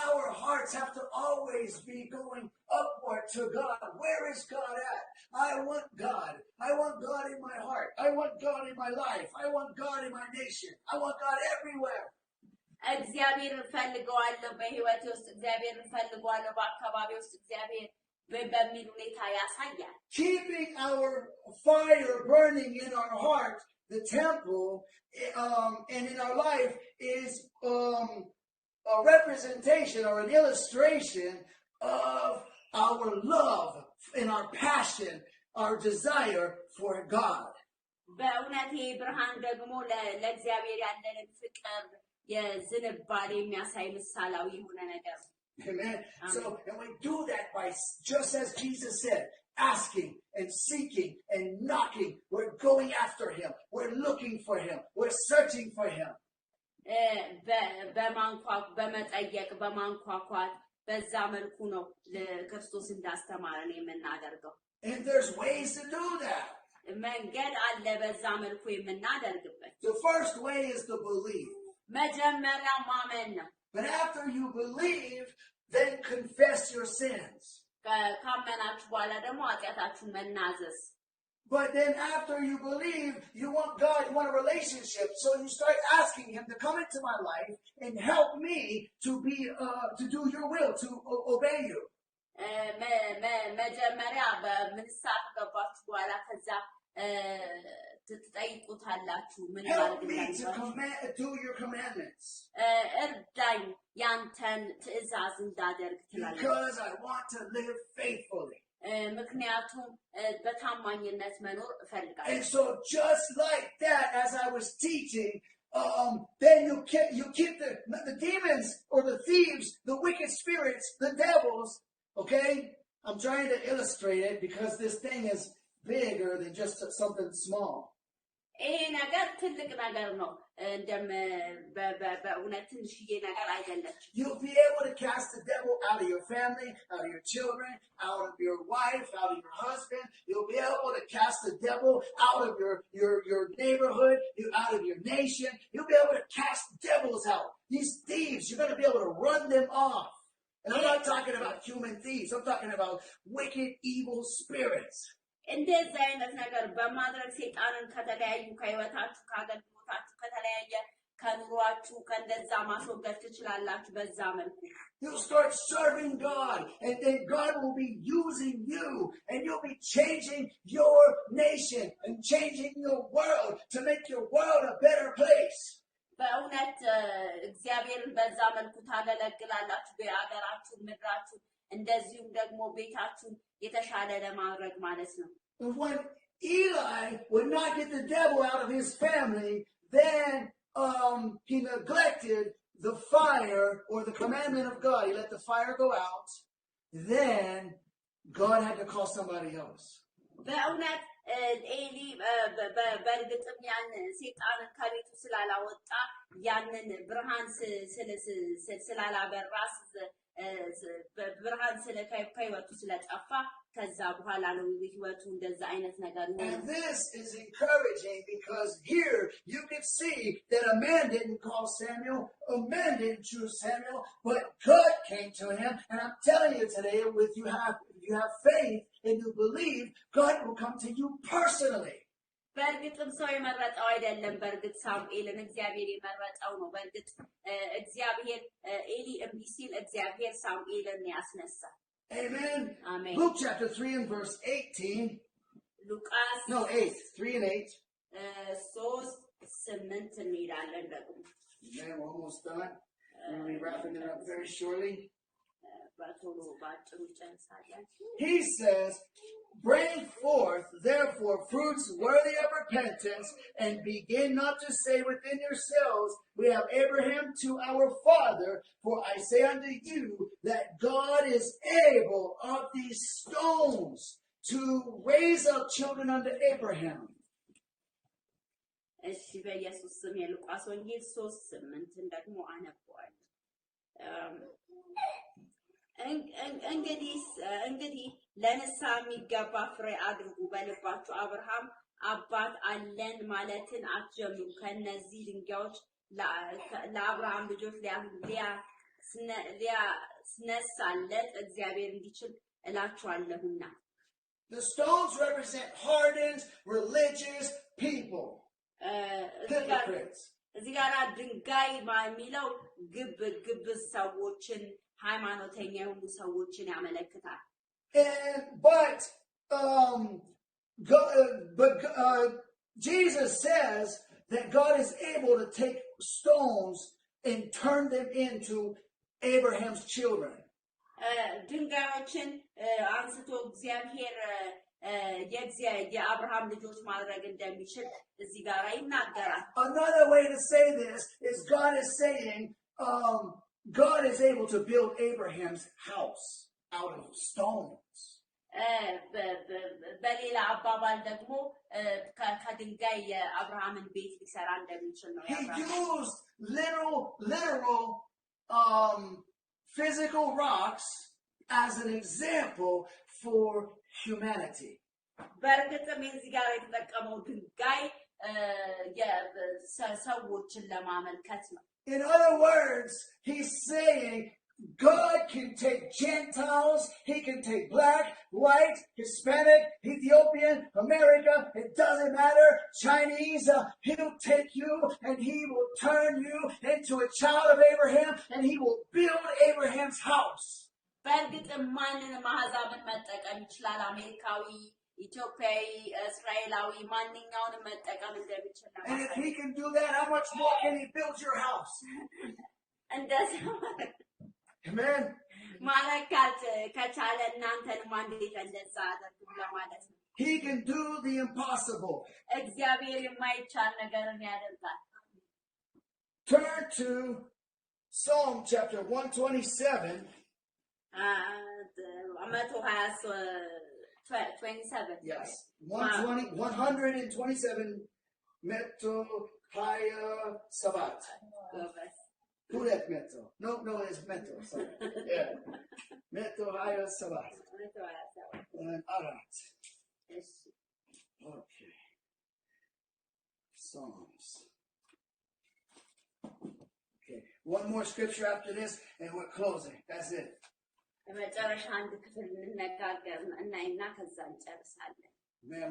our hearts have to always be going upward to God. Where is God at? I want God. I want God in my heart. I want God in my life. I want God in my nation. I want God everywhere. እግዚአብሔርን ፈልገዋለሁ በህይወቴ ውስጥ እግዚአብሔርን ፈልገዋለሁ በአካባቢ ውስጥ እግዚአብሔር በሚል ሁኔታ ያሳያል። Keeping our fire burning in our heart, the temple, and in our life is a representation or an illustration of our love and our passion, our desire for God. በእውነት ብርሃን ደግሞ ለእግዚአብሔር ያለንን ፍቅር የዝንባሌ የሚያሳይ ምሳሌያዊ የሆነ ነገር። Amen. So, and we do that by, just as Jesus said, asking and seeking and knocking. We're going after him. We're looking for him. We're searching for him. በመጠየቅ በማንኳኳት በዛ መልኩ ነው ለክርስቶስ እንዳስተማረን የምናደርገው። And there's ways to do that. መንገድ አለ በዛ መልኩ የምናደርግበት። The first way is to believe. መጀመሪያ ማመን ነው። But after you believe, then confess your sins. ካመናችሁ በኋላ ደግሞ ኃጢአታችሁን መናዘዝ። But then after you believe, you want God, you want a relationship. So you start asking Him to come into my life and help me to do your will, to obey you. መጀመሪያ በምንሳት ገባችሁ በኋላ ከዛ ትጠይቁታላችሁ ምን Help me to do your commandments. እርዳኝ ያንተን ትእዛዝ እንዳደርግ ትላለች። Because I want to live faithfully. ምክንያቱም በታማኝነት መኖር እፈልጋለሁ። And so just like that, as I was teaching, then you keep the demons or the thieves, the wicked spirits, the devils, okay? I'm trying to illustrate it because this thing is bigger than just something small. ይሄ ነገር ትልቅ ነገር ነው። በእውነት ትንሽዬ ነገር አይደለችም። You'll be able to cast the devil out of your family, out of your children, out of your wife, out of your husband. You'll be able to cast the devil out of your neighborhood, out of your nation. You'll be able to cast devils out. These thieves, you're going to be able to run them off. And I'm not talking about human thieves. I'm talking about wicked, evil spirits. እንደዚህ አይነት ነገር በማድረግ ሰይጣንን ከተለያዩ ከህይወታችሁ ከአገልግሎታችሁ ከተለያየ ከኑሯችሁ ከእንደዛ ማስወገድ ትችላላችሁ። በዛ መልኩ you'll start serving God, and then God will be using you, and you'll be changing your nation and changing your world to make your world a better place. በእውነት እግዚአብሔርን በዛ መልኩ ታገለግላላችሁ። በአገራችሁ ምድራችሁ እንደዚሁም ደግሞ ቤታችሁን የተሻለ ለማድረግ ማለት ነው። When Eli would not get the devil out of his family, then he neglected the fire or the commandment of God. He let the fire go out. Then God had to call somebody else. በእውነት ኤሊ በእርግጥም ያን ሰይጣንን ከቤቱ ስላላወጣ ያንን ብርሃን ስላላበራ ብርሃን ከህይወቱ ስለጠፋ ከዛ በኋላ ነው ህይወቱ እንደዛ አይነት ነገር ነው። And this is encouraging because here you can see that a man didn't call Samuel, a man didn't choose Samuel, but God came to him. And I'm telling you today, if you have faith and you believe, God will come to you personally. በእርግጥም ሰው የመረጠው አይደለም። በእርግጥ ሳሙኤልን እግዚአብሔር የመረጠው ነው። በእርግጥ እግዚአብሔር ኤሊ እምቢ ሲል እግዚአብሔር ሳሙኤልን ያስነሳ። Amen. Amen. Luke chapter 3 and verse 18. ሉቃስ 3 and 8. 3:8 እንሄዳለን ደግሞ። Amen. We're almost done. We'll be wrapping it up very shortly. He says, bring forth, therefore, fruits worthy of repentance, and begin not to say within yourselves, we have Abraham to our father, for I say unto you that God is able of these stones to raise up children unto Abraham. እሺ በኢየሱስ ስም የሉቃስ ወንጌል 3:8 ደግሞ አነባዋለሁ። እንግዲህ ለንስሐ የሚገባ ፍሬ አድርጉ። በልባችሁ አብርሃም አባት አለን ማለትን አትጀምሩ። ከነዚህ ድንጋዮች ለአብርሃም ልጆች ሊያስነሳለት እግዚአብሔር እንዲችል እላችኋለሁና። The stones represent hardened, religious people. እዚህ ጋር ድንጋይ የሚለው ግብ ሰዎችን ሃይማኖተኛ የሆኑ ሰዎችን ያመለክታል። But Jesus says that God is able to take stones and turn them into Abraham's children. ድንጋዮችን አንስቶ እግዚአብሔር የአብርሃም ልጆች ማድረግ እንደሚችል እዚህ ጋር ይናገራል። Another way to say this is God is saying God is able to build Abraham's house out of stones. በሌላ አባባል ደግሞ ከድንጋይ የአብርሃምን ቤት ሊሰራ እንደሚችል ነው። He used literal physical rocks as an example for humanity. በእርግጥም እዚህ ጋር የተጠቀመው ድንጋይ ሰዎችን ለማመልከት ነው። In other words, he's saying God can take Gentiles, he can take black, white, Hispanic, Ethiopian, America, it doesn't matter, Chinese, he'll take you and he will turn you into a child of Abraham and he will build Abraham's house. በእርግጥ ማንንም አሕዛብን መጠቀም ይችላል። አሜሪካዊ፣ ኢትዮጵያዊ፣ እስራኤላዊ ማንኛውንም መጠቀም እንደሚችል ነው። And if he can do that, how much more can he build your house? እንደዚህ Amen. ማለት ከቻለ እናንተንም እንዴት እንደዛ አደርጉ ለማለት ነው። He can do the impossible. እግዚአብሔር የማይቻል ነገርን ያደርጋል። Turn to Psalm chapter 127. 127. Yes. 127 Metto Haya Sabat. Hulet Metto. No, it's Metto. Sorry. Yeah. Metto Haya Sabat. And Arat. Okay. Psalms. Okay. One more scripture after this, and we're closing. That's it. Man,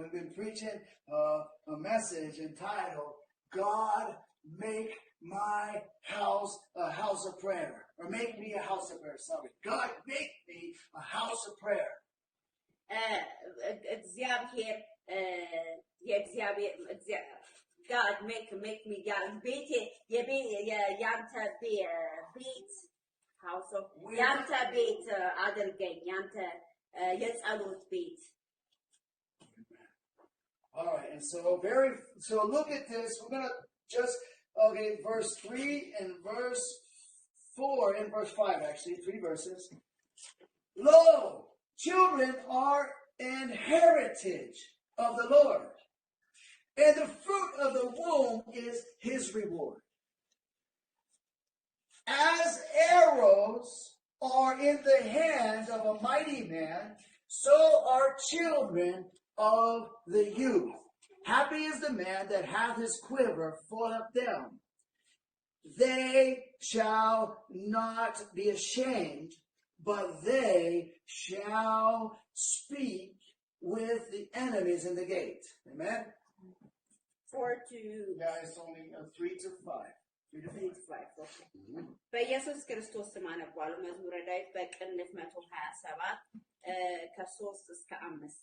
we've been preaching a message entitled, God, make my house a house of prayer. Or make me a house of prayer, sorry. God, make me a house of prayer. God, make me house of ያንተ ቤት አድርገኝ ያንተ የጸሎት ቤት. All right, and so look at this. We're going to just verse 3 and verse 4 and verse 5 actually, 3 verses. Lo, children are an heritage of the Lord, and the fruit of the womb is his reward. As arrows are in the hands of a mighty man, so are children of the youth. Happy is the man that hath his quiver full of them. They shall not be ashamed, but they shall speak with the enemies in the gate. Amen? 4 to... Yeah, it's only 3 to 5. በኢየሱስ ክርስቶስ ስም አነባለሁ። መዝሙረ ዳዊት በቅንፍ 127 ከ3 እስከ 5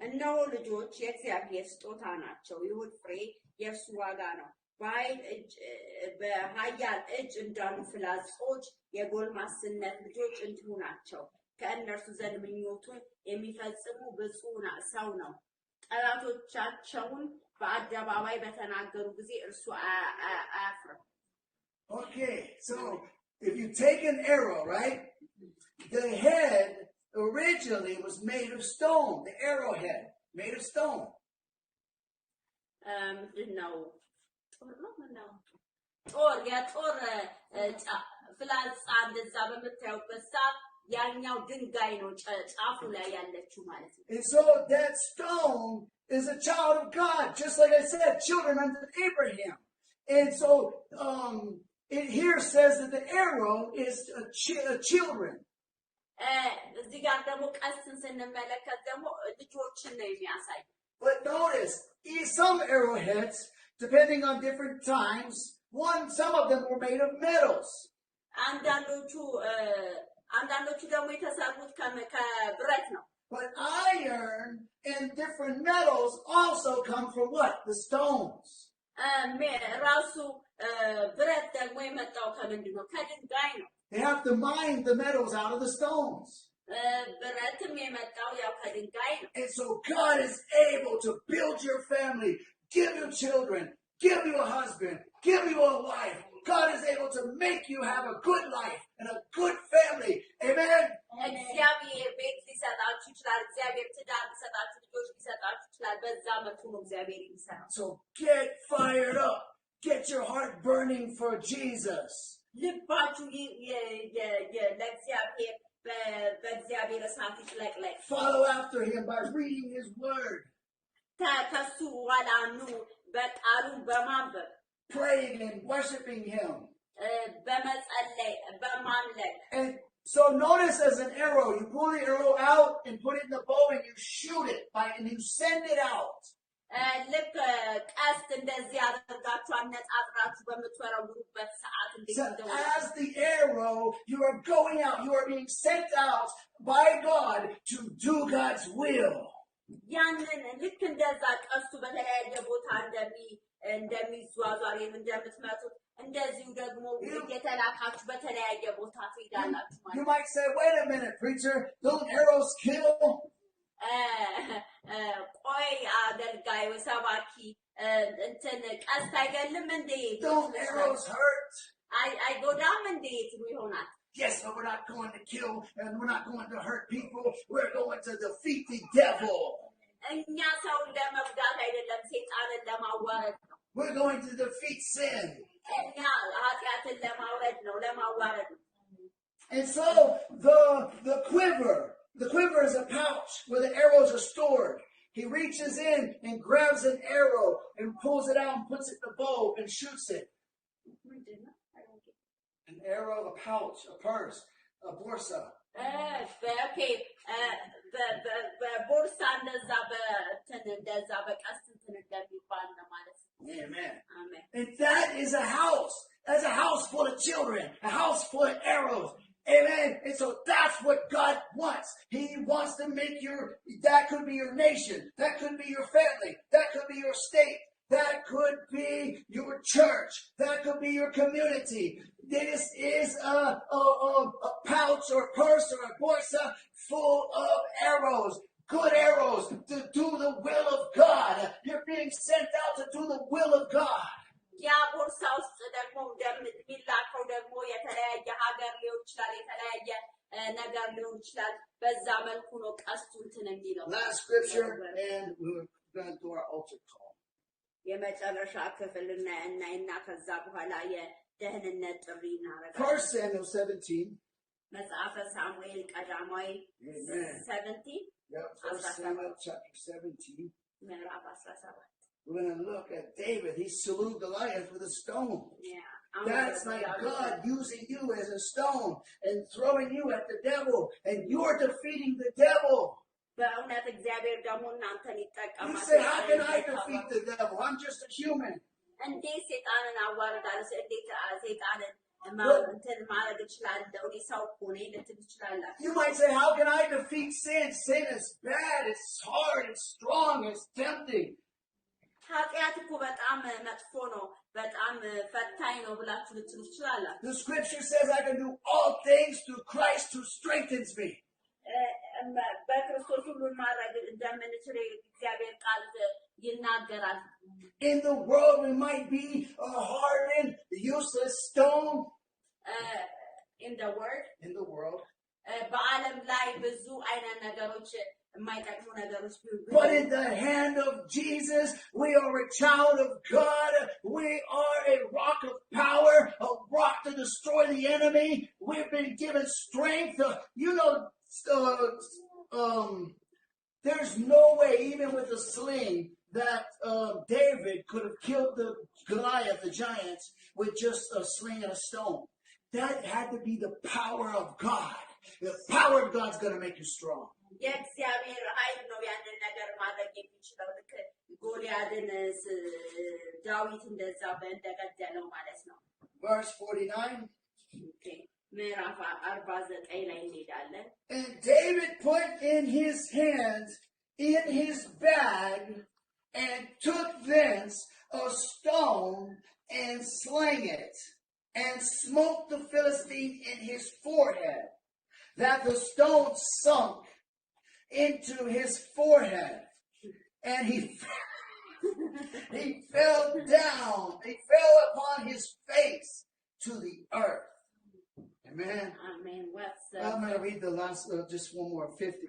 እነሆ ልጆች የእግዚአብሔር ስጦታ ናቸው፣ ይሁን ፍሬ የእርሱ ዋጋ ነው። በኃያል እጅ እንዳሉ ፍላጾች የጎልማስነት ልጆች እንዲሁ ናቸው። ከእነርሱ ዘንድ ምኞቱን የሚፈጽሙ ብፁዕ ሰው ነው። ጠላቶቻቸውን በአደባባይ በተናገሩ ጊዜ እርሱ አያፍርም። Okay, so if you take an arrow, right? The head originally was made of stone. The arrowhead made of stone. No. ፍላጻ እንደዛ በምታዩበት ሰዓት ያኛው ድንጋይ ነው ጫፉ ላይ ያለችው ማለት ነው። And so that stone is a child of God, just like I said, children under Abraham. And so it here says that the arrow is children. እዚህ ጋር ደግሞ ቀስትን ስንመለከት ደግሞ ልጆችን ነው የሚያሳይ። But notice, some arrowheads, depending on different times, some of them were made of metals. አንዳንዶቹ ደግሞ የተሰሩት ከብረት ነው። But iron and different metals also come from what? The stones. ራሱ ብረት ደግሞ የመጣው ከምንድን ነው? ከድንጋይ ነው። They have to mine the metals out of the stones. ብረትም የመጣው ያው ከድንጋይ ነው። And so God is able to build your family, give you children, give you a husband, give you a wife. God is able to make you have a good life and a good family. Amen? እግዚአብሔር ቤት ሊሰጣችሁ ይችላል። እግዚአብሔር ትዳር ሊሰጣችሁ፣ ልጆች ሊሰጣችሁ ይችላል። በዛ መልኩ ነው እግዚአብሔር የሚሰራው። So get fired up. Get your heart burning for Jesus. ልባችሁ ለእግዚአብሔር በእግዚአብሔር እሳት ይጥለቅለቅ። Follow after him by reading his word. ከሱ ኋላ ኑ በቃሉ በማንበብ praying and worshiping him. በመጸለይ በማምለክ And so notice as an arrow, you pull the arrow out and put it in the bow and you shoot it and you send it out. ልክ ቀስት እንደዚህ አድርጋችሁ አነጣጥራችሁ በምትወረውሩበት ሰዓት So as the arrow, you are going out, you are being sent out by God to do God's will. ያንን ልክ እንደዛ ቀስቱ በተለያየ ቦታ እንደሚዟዟር እንደምትመቱት እንደዚሁ ደግሞ እየተላካችሁ በተለያየ ቦታ ትሄዳላችሁ ማለት You might say, wait a minute, preacher, don't arrows kill? ቆይ አገልጋይ ሰባኪ እንትን ቀስት አይገልም እንዴ? Don't arrows hurt? አይጎዳም እንዴ ትሉ ይሆናል። Yes, but we're not going to kill and we're not going to hurt people. We're going to defeat the devil. እኛ ሰውን ለመጉዳት አይደለም፣ ሰይጣንን ለማዋረድ ነው። We're going to defeat sin. እኛ ኃጢአትን ለማውረድ ነው፣ ለማዋረድ ነው። And so the quiver is a pouch where the arrows are stored. He reaches in and grabs an arrow and pulls it out and puts it in the bow and shoots it. An arrow, a pouch, a purse, a borsa. Okay. በቦርሳ እንደዛ እንደዛ በቀስት እንደሚባል ነው ማለት ነው። Amen. Amen. And that is a house. That's a house full of children, a house full of arrows. Amen. And so that's what God wants. He wants to make that could be your nation. That could be your family. That could be your state. That could be your church. That could be your community. This is a pouch or purse or a borsa full of arrows. Good arrows to do the will of God. You're being sent out to do the will of God. ያ ቦርሳ ውስጥ ደግሞ እንደሚላከው ደግሞ የተለያየ ሀገር ሊሆን ይችላል፣ የተለያየ ነገር ሊሆን ይችላል። በዛ መልኩ ነው ቀስቱ እንትን የሚለው። Last scripture and we're going to do our altar call. የመጨረሻ ክፍል እናይና ከዛ በኋላ የደህንነት ጥሪ እናደርጋለን። 1 Samuel 17. መጽሐፈ ሳሙኤል ቀዳማዊ 17 Yep, 1 Samuel chapter 17. ምዕራፍ 17 We're going to look at David. He slew Goliath with a stone. Yeah. That's like God using you as a stone and throwing you at the devil, and you're defeating the devil. በእውነት እግዚአብሔር ደግሞ እናንተን You ይጠቀማል። say, how can I defeat the devil? I'm just a human. እንዴት ሰይጣንን አዋርዳለሁ? እንዴት ሰይጣንን እንትን ማድረግ እችላለሁ? እኔ ሰው እኮ ነኝ ልትል ትችላላችሁ። You might say, how can I defeat sin? Sin is bad, it's hard, it's strong, it's tempting. ኃጢአት እኮ በጣም መጥፎ ነው፣ በጣም ፈታኝ ነው ብላችሁ ልትሉ ትችላላችሁ። The scripture says I can do all things through Christ who strengthens me. በክርስቶስ ሁሉን ማድረግ እንደምንችል እግዚአብሔር ቃል ይናገራል። In the world we might be a hardened, useless stone. In the world በዓለም ላይ ብዙ አይነት ነገሮች የማይጠቅሙ ነገሮች But in the hand of Jesus, we are a child of God. We are a rock of power, a rock to destroy the enemy. We've been given strength. There's no way, even with a sling, that David could have killed the Goliath, the giants, with just a sling and a stone. That had to be the power of God. The power of God's going to make you strong. የእግዚአብሔር ኃይል ነው ያንን ነገር ማድረግ የሚችለው። ልክ ጎልያድን ዳዊት እንደዛ እንደገደለው ማለት ነው። Verse 49. ምዕራፍ 49 ላይ እንሄዳለን። And David put in his hands in his bag and took thence a stone and slang it and smote the Philistine in his forehead, that the stone sunk into his forehead, and he fell down. He fell upon his face to the earth. Amen. Amen. I'm going to read the last, just one more, 50.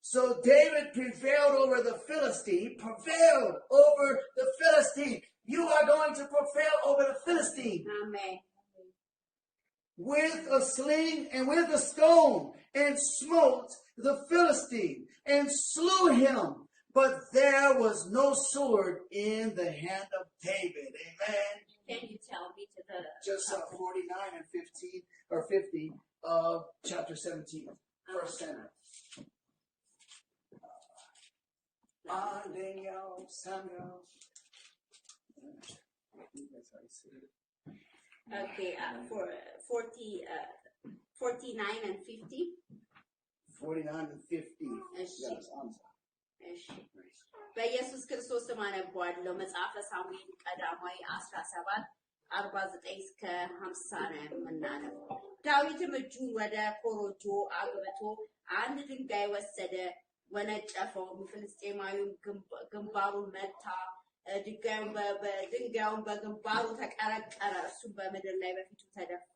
So David prevailed over the Philistine. Prevailed over the Philistine. You are going to prevail over the Philistine. Amen. With a sling and with a stone, and smote the Philistine, and slew him But there was no sword in the hand of David. Amen. Can you tell me to the Just 49 and 15 or 50 of chapter 17, first Samuel. Samuel. Okay, for 49 and 50. 49 and 50. Yes, Yes, I'm sorry. እሺ በኢየሱስ ክርስቶስ ስም አነባዋለሁ። መጽሐፈ ሳሙኤል ቀዳማዊ 17 49 እስከ 50 ነው የምናነበው። ዳዊትም እጁን ወደ ኮረጆ አግብቶ አንድ ድንጋይ ወሰደ፣ ወነጨፈው፣ ፍልስጤማዊው ግንባሩን መታ፣ ድንጋዩን በግንባሩ ተቀረቀረ፣ እሱም በምድር ላይ በፊቱ ተደፋ።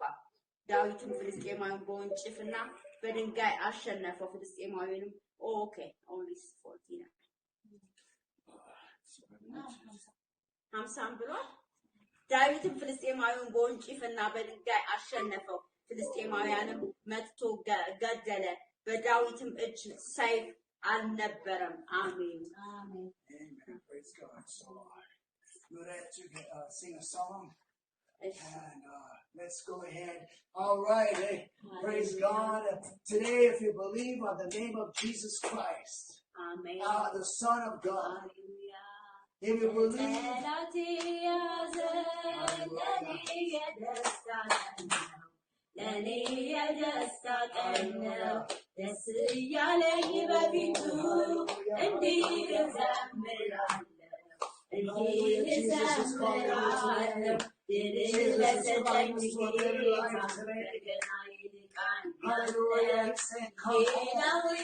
ዳዊትም ፍልስጤማዊውን በወንጭፍና በድንጋይ አሸነፈው። ፍልስጤማዊውንም okay, only 40 now. 50 ብሏል። ዳዊትም ፍልስጤማዊውን በወንጭፍና በድንጋይ አሸነፈው። ፍልስጤማውያንም መትቶ ገደለ። በዳዊትም እጅ ሰይፍ አልነበረም። አሜን። Amen. Praise God. So we're ready to sing a song. And let's go ahead. All right. Hey, praise God. Today, if you believe on the name of Jesus Christ, Amen. The Son of God, Hallelujah. if you believe, Jesus is calling you today. Jesus is calling us to a better life today. Hallelujah. He's saying, come home.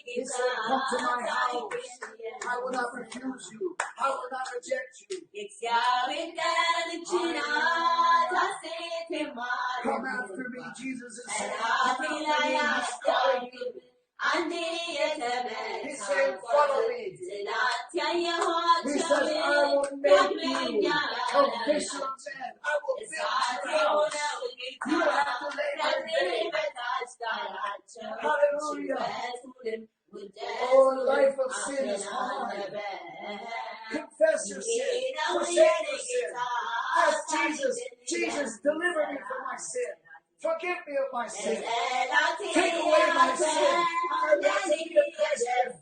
He said, come to my house. I will not refuse you. I will not reject you. Come after me. Jesus is saying, come after me. He's calling you. He said, follow me. He says, I will make you a fisher of men. I will build your house. You don't have to labor in vain. Hallelujah. Oh, life of sin is hard. Confess your sin. Forsake your sin. Ask Jesus, Jesus, deliver me from my sin. Forgive me of my sin. Take away my sin. I want to be a Christian.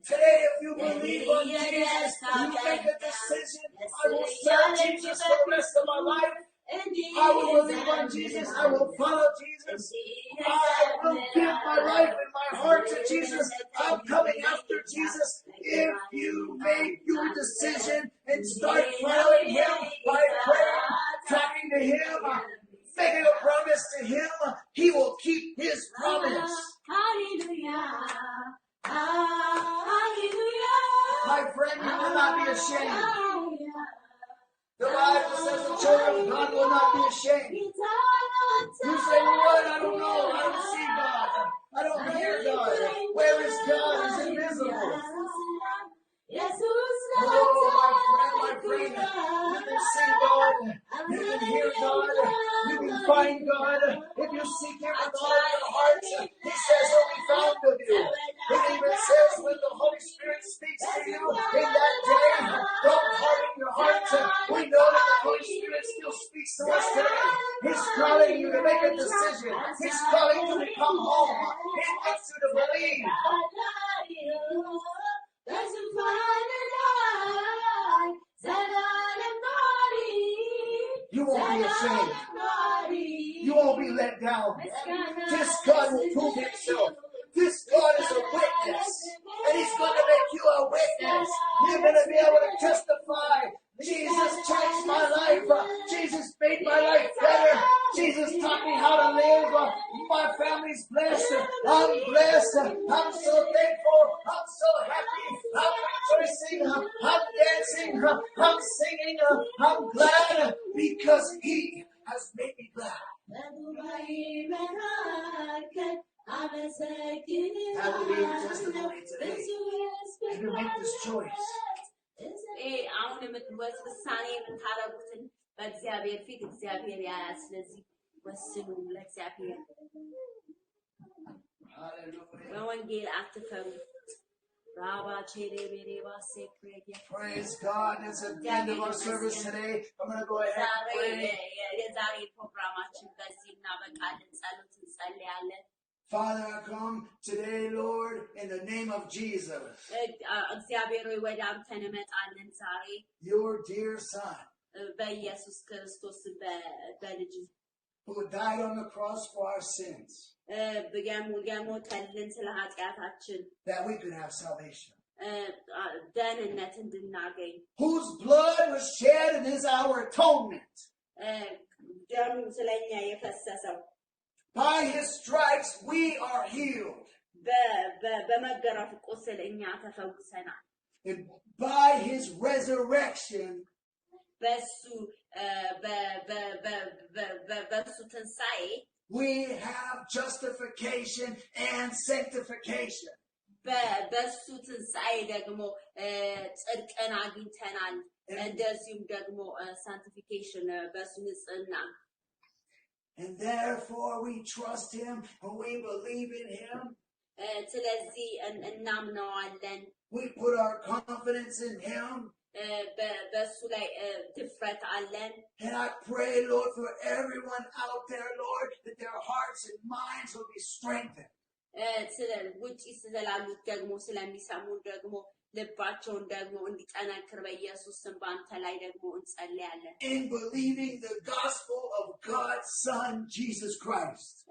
Today, if you believe on Jesus, you make a decision. I will serve Jesus for the rest of my life. I will believe on Jesus. I will follow Jesus. I will give my life and my heart to Jesus. I'm coming after Jesus. If you make your decision and start following Him by prayer, talking to Him, making a promise to Him, He will keep His promise. Hallelujah. Hallelujah. My friend, you will not be ashamed. The Bible says the children of God will not be ashamed. You say, what? I don't know. I don't see God. I don't hear God. Where is God? He's invisible. Oh, my friend, you can see God. You can hear God. You can find God. If you seek Him with all your heart, He says He'll be found of you. It even says when the Holy Spirit speaks to you in that day, don't harden your heart. We know that the Holy Spirit still speaks to us today. He's calling you to make a decision. He's calling you to come home. He wants you to believe. You won't be ashamed. You won't be let down. This God will prove Himself. This God is a witness. And He's going to make you a witness. You're going to be able to testify. Jesus changed my life. Jesus made my life better. Jesus taught me how to live. My family's blessed. I'm blessed. I'm so thankful. I'm so happy. I'm rejoicing. I'm dancing. I'm singing. I'm glad because He has made me glad. That will be your testimony today. And you make this choice. አሁን ውሳኔ የምታረጉትን በእግዚአብሔር ፊት እግዚአብሔር ያያል። ስለዚህ ወስኑ ለእግዚአብሔር። በወንጌል አትፈሩ፣ Praise God. It's at the end of our service today. I'm going to go ahead and pray. Father, I come today, Lord, in the name of Jesus, your dear Son, who died on the cross for our sins, that we could have salvation, whose blood was shed and is our atonement. By his stripes we are healed. And by his resurrection we have justification and sanctification. And therefore we trust him and we believe in him. We put our confidence in him. And I pray, Lord, for everyone out there, Lord, that their hearts and minds will be strengthened. In believing the gospel of God's Son, Jesus Christ.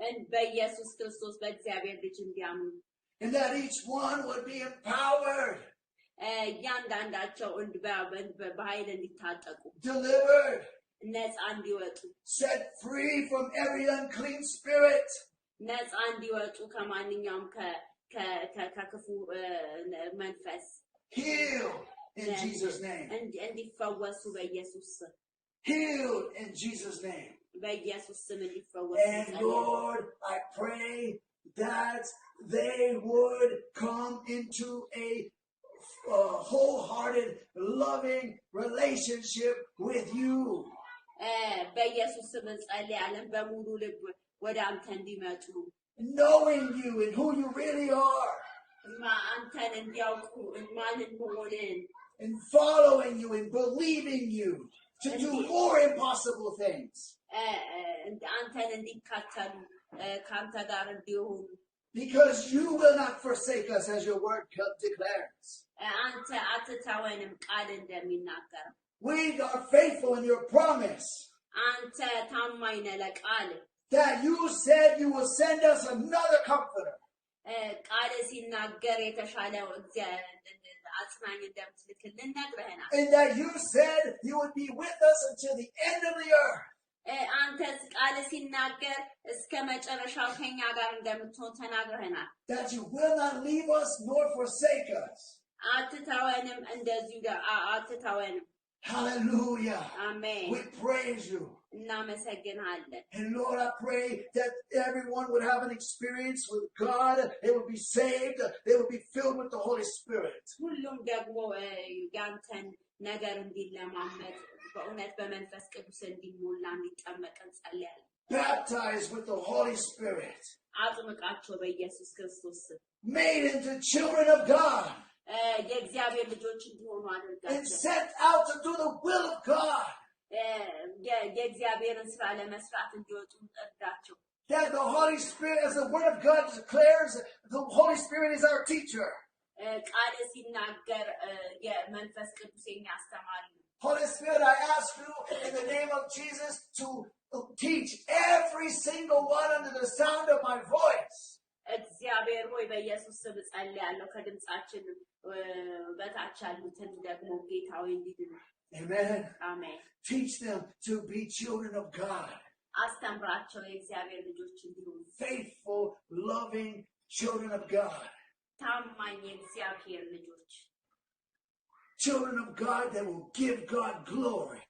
And that each one would be empowered, delivered, set free from every unclean spirit, healed in Jesus' name. Healed in Jesus' name. And Lord, I pray that they would come into a wholehearted, loving relationship with you. Knowing you and who you really are. And following you and believing you to do more impossible things. Because you will not forsake us, as your word declares. We are faithful in your promise that you said you will send us another comforter. And that you said you would be with us until the end of the earth. That you will not leave us nor forsake us. Hallelujah. Amen. We praise you. And Lord, I pray that everyone would have an experience with God. They would be saved. They would be filled with the Holy Spirit. Baptized with the Holy Spirit. Made into children of God. And sent out to do the will of God. That the Holy Spirit, as the Word of God declares, the Holy Spirit is our teacher. Holy Spirit, I ask you in the name of Jesus to teach every single one under the sound of my voice. Amen. Amen. Teach them to be children of God. Faithful, loving children of God. Children of God that will give God glory.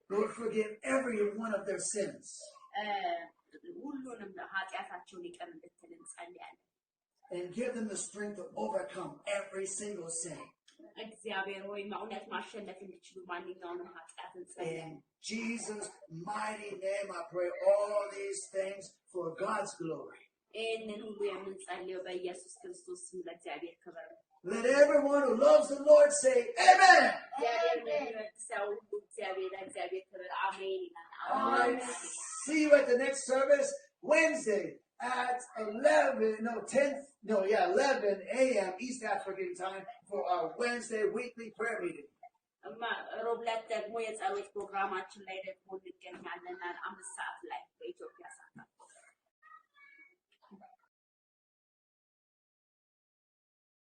Lord, forgive every one of their sins. And give them the strength to overcome every single sin. እግዚአብሔር ሆይ በእውነት ማሸነፍ እንዲችሉ ማንኛውንም ኃጢአት እንጸልያለን። In Jesus' mighty name, I pray all these things for God's glory. ይህንን ሁሉ የምንጸልየው በኢየሱስ ክርስቶስ ስም ለእግዚአብሔር ክብር ነው። Let everyone who loves the Lord say, Amen. እግዚአብሔር ለሚወድ ሰው ሁሉ እግዚአብሔር ክብር አሜን ይላል። All right. See you at the next service Wednesday at 11 a.m. East African time for our Wednesday weekly prayer meeting. ሮብ ዕለት ደግሞ የጸሎት ፕሮግራማችን ላይ ደግሞ እንገኛለን 5 ሰዓት ላይ